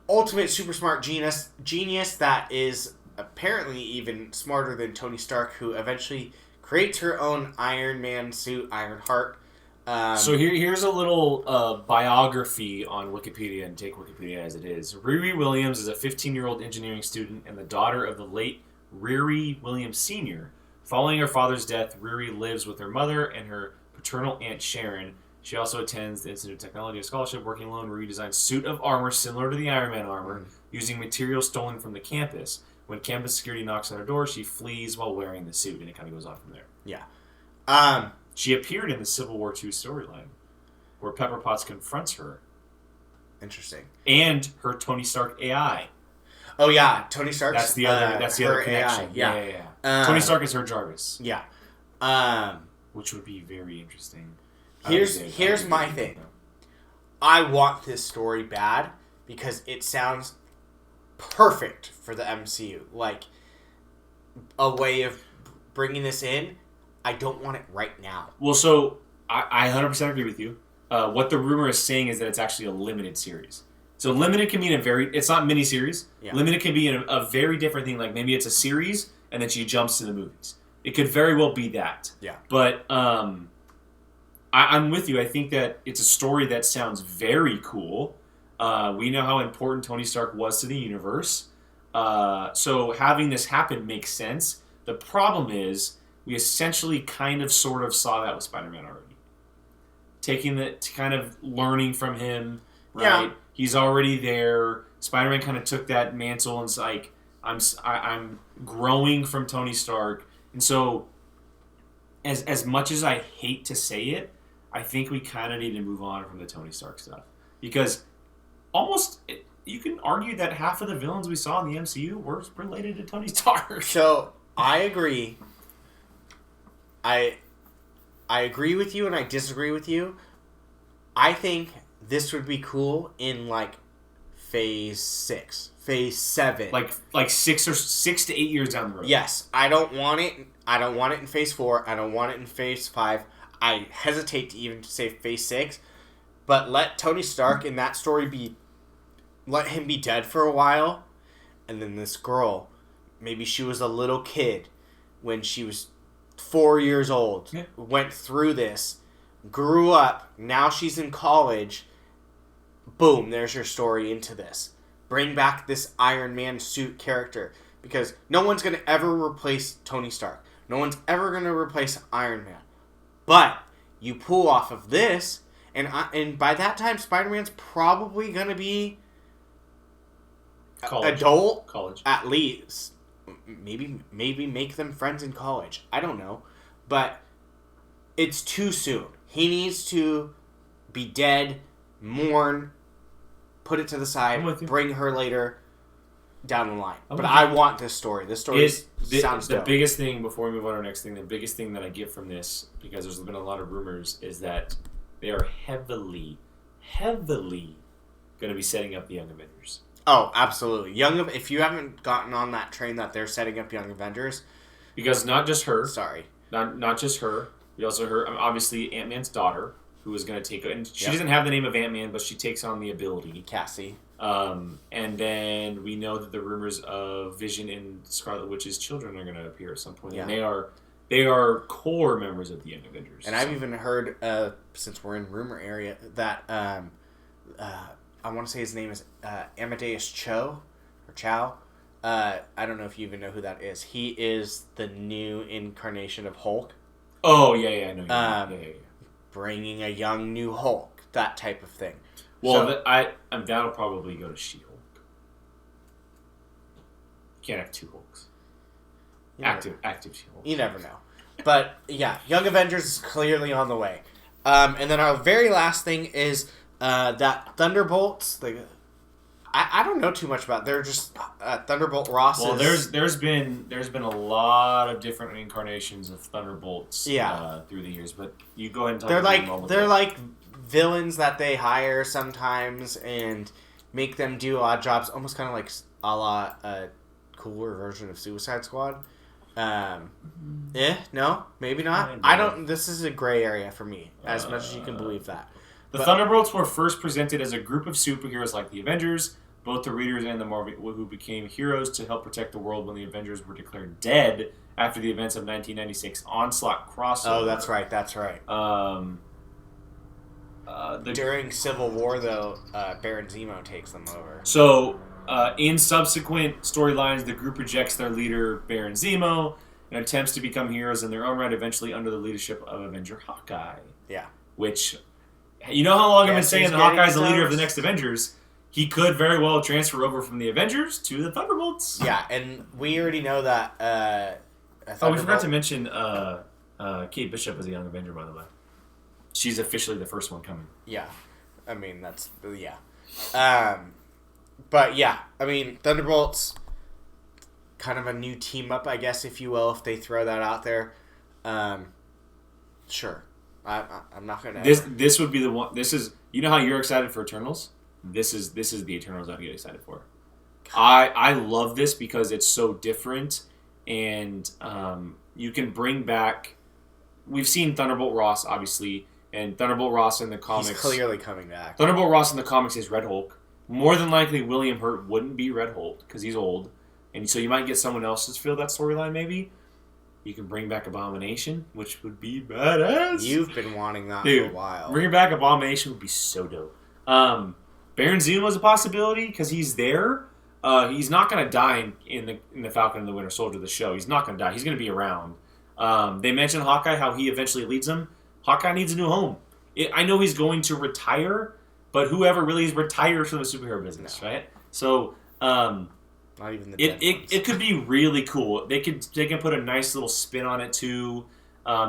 S1: ultimate super smart genius that is apparently even smarter than Tony Stark, who eventually creates her own Iron Man suit, Ironheart.
S2: So here's a little biography on Wikipedia, and take Wikipedia as it is. Riri Williams is a 15-year-old engineering student and the daughter of the late Riri Williams Sr. Following her father's death, Riri lives with her mother and her paternal aunt Sharon. She also attends the Institute of Technology Scholarship. Working alone, Riri designs suit of armor similar to the Iron Man armor, using materials stolen from the campus. When campus security knocks on her door, she flees while wearing the suit, and it kind of goes on from there.
S1: Yeah.
S2: She appeared in the Civil War II storyline, where Pepper Potts confronts her.
S1: Interesting.
S2: And her Tony Stark AI.
S1: Oh yeah, Tony Stark.
S2: That's the other. That's the other connection.
S1: AI,
S2: yeah. Tony Stark is her Jarvis.
S1: Yeah.
S2: Which would be very interesting.
S1: Here's my thing. I want this story bad because it sounds perfect for the MCU. Like a way of bringing this in. I don't want it right now.
S2: Well, so I 100% agree with you. What the rumor is saying is that it's actually a limited series. So limited can mean it's not miniseries. Yeah. Limited can be a very different thing. Like maybe it's a series and then she jumps to the movies. It could very well be that.
S1: Yeah.
S2: But I'm with you. I think that it's a story that sounds very cool. We know how important Tony Stark was to the universe. So having this happen makes sense. The problem is we essentially kind of sort of saw that with Spider-Man already. Kind of learning from him, right? Yeah. He's already there. Spider-Man kind of took that mantle and it's like, I'm growing from Tony Stark. And so, as much as I hate to say it, I think we kind of need to move on from the Tony Stark stuff. Because you can argue that half of the villains we saw in the MCU were related to Tony Stark.
S1: So, I agree. I agree with you and I disagree with you. I think this would be cool in like phase 6, phase 7.
S2: Like 6 to 8 years down the road.
S1: Yes. I don't want it in phase 4. I don't want it in phase 5. I hesitate to even say phase 6. But let Tony Stark in that story let him be dead for a while. And then this girl, maybe she was a little kid when she was 4 years old, went through this, grew up, now she's in college. Boom, there's your story into this. Bring back this Iron Man suit character. Because no one's going to ever replace Tony Stark. No one's ever going to replace Iron Man. But you pull off of this, and by that time, Spider-Man's probably going to be adult. College. At least. Maybe make them friends in college. I don't know. But it's too soon. He needs to be dead, mourn, put it to the side, bring her later down the line. But I want this story. This story sounds dope.
S2: The biggest thing, before we move on to our next thing, the biggest thing that I get from this, because there's been a lot of rumors, is that they are heavily going to be setting up the Young Avengers.
S1: Oh, absolutely. If you haven't gotten on that train that they're setting up Young Avengers.
S2: Because not just her.
S1: Sorry.
S2: Not just her. We also heard, obviously, Ant-Man's daughter, who is going to take... And she doesn't have the name of Ant-Man, but she takes on the ability.
S1: Cassie.
S2: And then we know that the rumors of Vision and Scarlet Witch's children are going to appear at some point. Yeah. And they are core members of the Young Avengers.
S1: And I've even heard, since we're in rumor area, that... I want to say his name is Amadeus Cho, or Chow. I don't know if you even know who that is. He is the new incarnation of Hulk.
S2: Oh, yeah, I know. Yeah.
S1: Bringing a young new Hulk, that type of thing.
S2: Well, that'll probably go to She-Hulk. You can't have two Hulks. Active She-Hulk.
S1: You never know. But, yeah, Young Avengers is clearly on the way. And then our very last thing is... that Thunderbolts, I don't know too much about. They're just Thunderbolt Ross.
S2: Well, there's been a lot of different incarnations of Thunderbolts. Through the years, but you go ahead and talk.
S1: They're like villains that they hire sometimes and make them do odd jobs, almost kind of like a la cooler version of Suicide Squad. No, maybe not. I don't. This is a gray area for me, as much as you can believe that.
S2: The Thunderbolts were first presented as a group of superheroes like the Avengers, both the readers and the Marvel who became heroes to help protect the world when the Avengers were declared dead after the events of 1996 Onslaught crossover.
S1: Oh, that's right. During Civil War, though, Baron Zemo takes them over.
S2: So, in subsequent storylines, the group rejects their leader, Baron Zemo, and attempts to become heroes in their own right, eventually under the leadership of Avenger Hawkeye.
S1: Yeah.
S2: Which... You know how long I've been saying that Hawkeye's the leader of the next Avengers? He could very well transfer over from the Avengers to the Thunderbolts.
S1: Yeah, and we already know that...
S2: we forgot to mention Kate Bishop is a young Avenger, by the way. She's officially the first one coming.
S1: Yeah. I mean, yeah. But yeah, I mean, Thunderbolts, kind of a new team up, I guess, if you will, if they throw that out there. Sure. I'm not going to...
S2: This would be the one... This is... You know how you're excited for Eternals? This is the Eternals I get excited for. I love this because it's so different, and you can bring back... We've seen Thunderbolt Ross, obviously, and Thunderbolt Ross in the comics...
S1: He's clearly coming back.
S2: Thunderbolt Ross in the comics is Red Hulk. More than likely, William Hurt wouldn't be Red Hulk because he's old. And so you might get someone else to fill that storyline, maybe. You can bring back Abomination, which would be badass.
S1: You've been wanting that for a while.
S2: Bringing back Abomination would be so dope. Baron Zemo was a possibility because he's there. He's not going to die in the Falcon and the Winter Soldier, the show. He's not going to die. He's going to be around. They mentioned Hawkeye, how he eventually leads them. Hawkeye needs a new home. I know he's going to retire, but whoever really is retires from the superhero business, right? So...
S1: Not even the dead ones.
S2: It could be really cool. They can put a nice little spin on it too.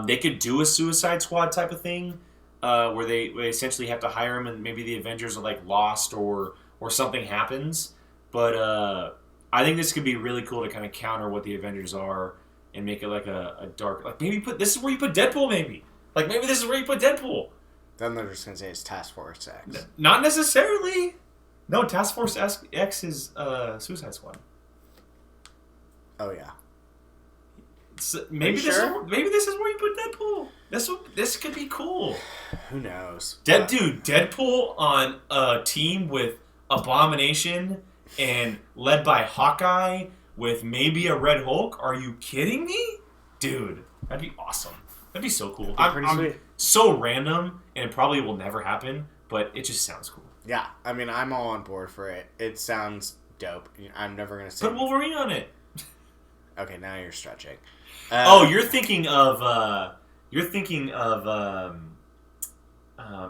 S2: They could do a Suicide Squad type of thing, where they essentially have to hire him, and maybe the Avengers are like lost or something happens. But I think this could be really cool to kind of counter what the Avengers are and make it like a dark, like maybe this is where you put Deadpool. Maybe this is where you put Deadpool.
S1: Then they're just gonna say it's Task Force X.
S2: Not necessarily. No, Task Force X is Suicide Squad.
S1: Oh yeah.
S2: So maybe this is where you put Deadpool. This could be cool.
S1: Who knows?
S2: Dude, Deadpool on a team with Abomination and led by Hawkeye with maybe a Red Hulk. Are you kidding me, dude? That'd be awesome. That'd be so cool. I'm so random, and it probably will never happen, but it just sounds cool.
S1: Yeah, I mean, I'm all on board for it. It sounds dope. I'm never gonna say.
S2: Put Wolverine on it.
S1: Okay, now you're stretching.
S2: You're thinking of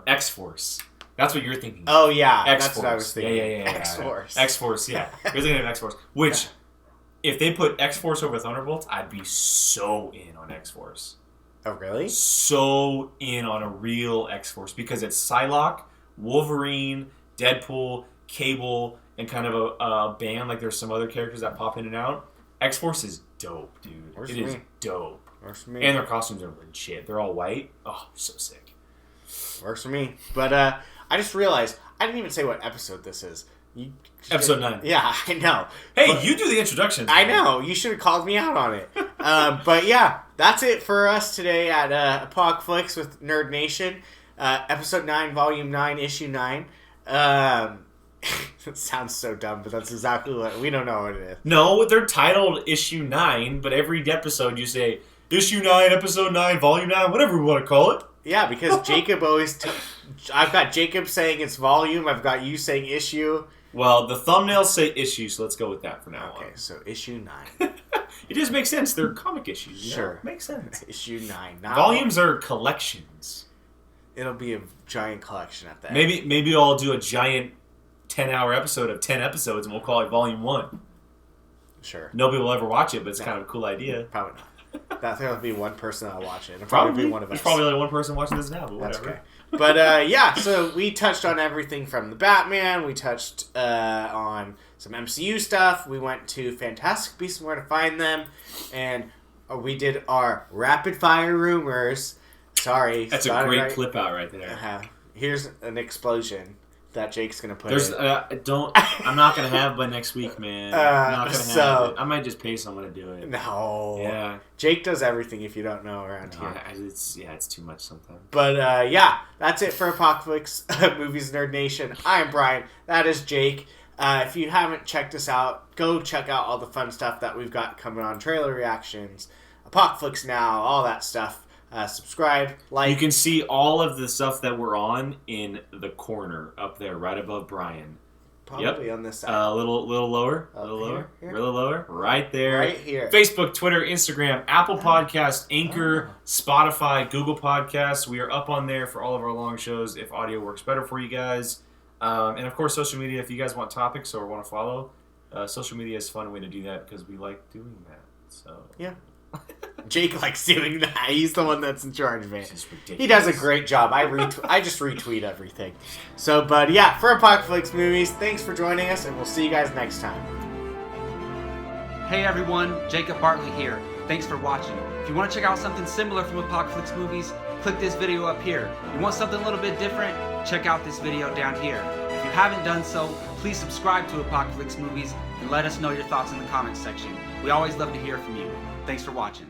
S2: X-Force. That's what you're thinking.
S1: Oh yeah,
S2: X-Force.
S1: That's what I was thinking.
S2: Yeah.
S1: X-Force.
S2: X-Force. Yeah, you're thinking of X-Force. Which, if they put X-Force over Thunderbolts, I'd be so in on X-Force.
S1: Oh really?
S2: So in on a real X-Force because it's Psylocke, Wolverine, Deadpool, Cable, and kind of a band. Like there's some other characters that pop in and out. X-Force is dope, dude.
S1: Works
S2: it
S1: for
S2: is
S1: me.
S2: dope.
S1: Works for me.
S2: And their costumes are legit. They're all white. Oh, so sick.
S1: Works for me. But I just realized I didn't even say what episode this is.
S2: Episode 9.
S1: Yeah, I know.
S2: Hey,
S1: but
S2: you do the introductions.
S1: I know. You should have called me out on it. But yeah, that's it for us today at Apocaflix with Nerd Nation. Episode 9, Volume 9, Issue 9. It sounds so dumb, but that's exactly what... We don't know what it is.
S2: No, they're titled Issue 9, but every episode you say, Issue 9, Episode 9, Volume 9, whatever we want to call it.
S1: Yeah, because Jacob always... I've got Jacob saying it's volume, I've got you saying issue.
S2: Well, the thumbnails say issue, so let's go with that for now on.
S1: Okay, so Issue 9.
S2: It just makes sense. They're comic issues.
S1: Sure.
S2: Makes sense.
S1: Issue 9.
S2: Volumes are collections.
S1: It'll be a giant collection at that.
S2: Maybe I'll do a giant 10-hour episode of 10 episodes, and we'll call it Volume 1.
S1: Sure.
S2: Nobody will ever watch it, but it's kind of a cool idea.
S1: Probably not. There'll be one person that'll watch it. It'll probably be one of us.
S2: There's probably only one person watching this now, but
S1: That's
S2: whatever.
S1: okay. But yeah, so we touched on everything from the Batman. We touched on some MCU stuff. We went to Fantastic Beasts and Where to Find Them. And we did our rapid fire rumors. Sorry.
S2: That's a great clip out right there.
S1: Here's an explosion that Jake's going to put in.
S2: I'm not going to have by next week, man. I'm not going to have it. I might just pay someone to do it.
S1: No.
S2: Yeah.
S1: Jake does everything if you don't know around here.
S2: It's too much sometimes.
S1: But yeah, that's it for Apocaflix Movies Nerd Nation. I'm Brian. That is Jake. If you haven't checked us out, go check out all the fun stuff that we've got coming on. Trailer reactions, Apocaflix Now, all that stuff. Subscribe, like.
S2: You can see all of the stuff that we're on in the corner up there, right above Brian.
S1: Probably on this side.
S2: A little lower. A little lower. Really lower. Right there.
S1: Right here.
S2: Facebook, Twitter, Instagram, Apple Podcasts, Anchor, Spotify, Google Podcasts. We are up on there for all of our long shows if audio works better for you guys. And of course, social media. If you guys want topics or want to follow, social media is a fun way to do that because we like doing that. So
S1: yeah. Jake likes doing that. He's the one that's in charge of it.
S2: This is ridiculous.
S1: He does a great job. I just retweet everything. So, but yeah, for Apocaflix Movies, thanks for joining us, and we'll see you guys next time.
S3: Hey everyone, Jacob Bartley here. Thanks for watching. If you want to check out something similar from Apocaflix Movies, click this video up here. You want something a little bit different? Check out this video down here. If you haven't done so, please subscribe to Apocaflix Movies and let us know your thoughts in the comments section. We always love to hear from you. Thanks for watching.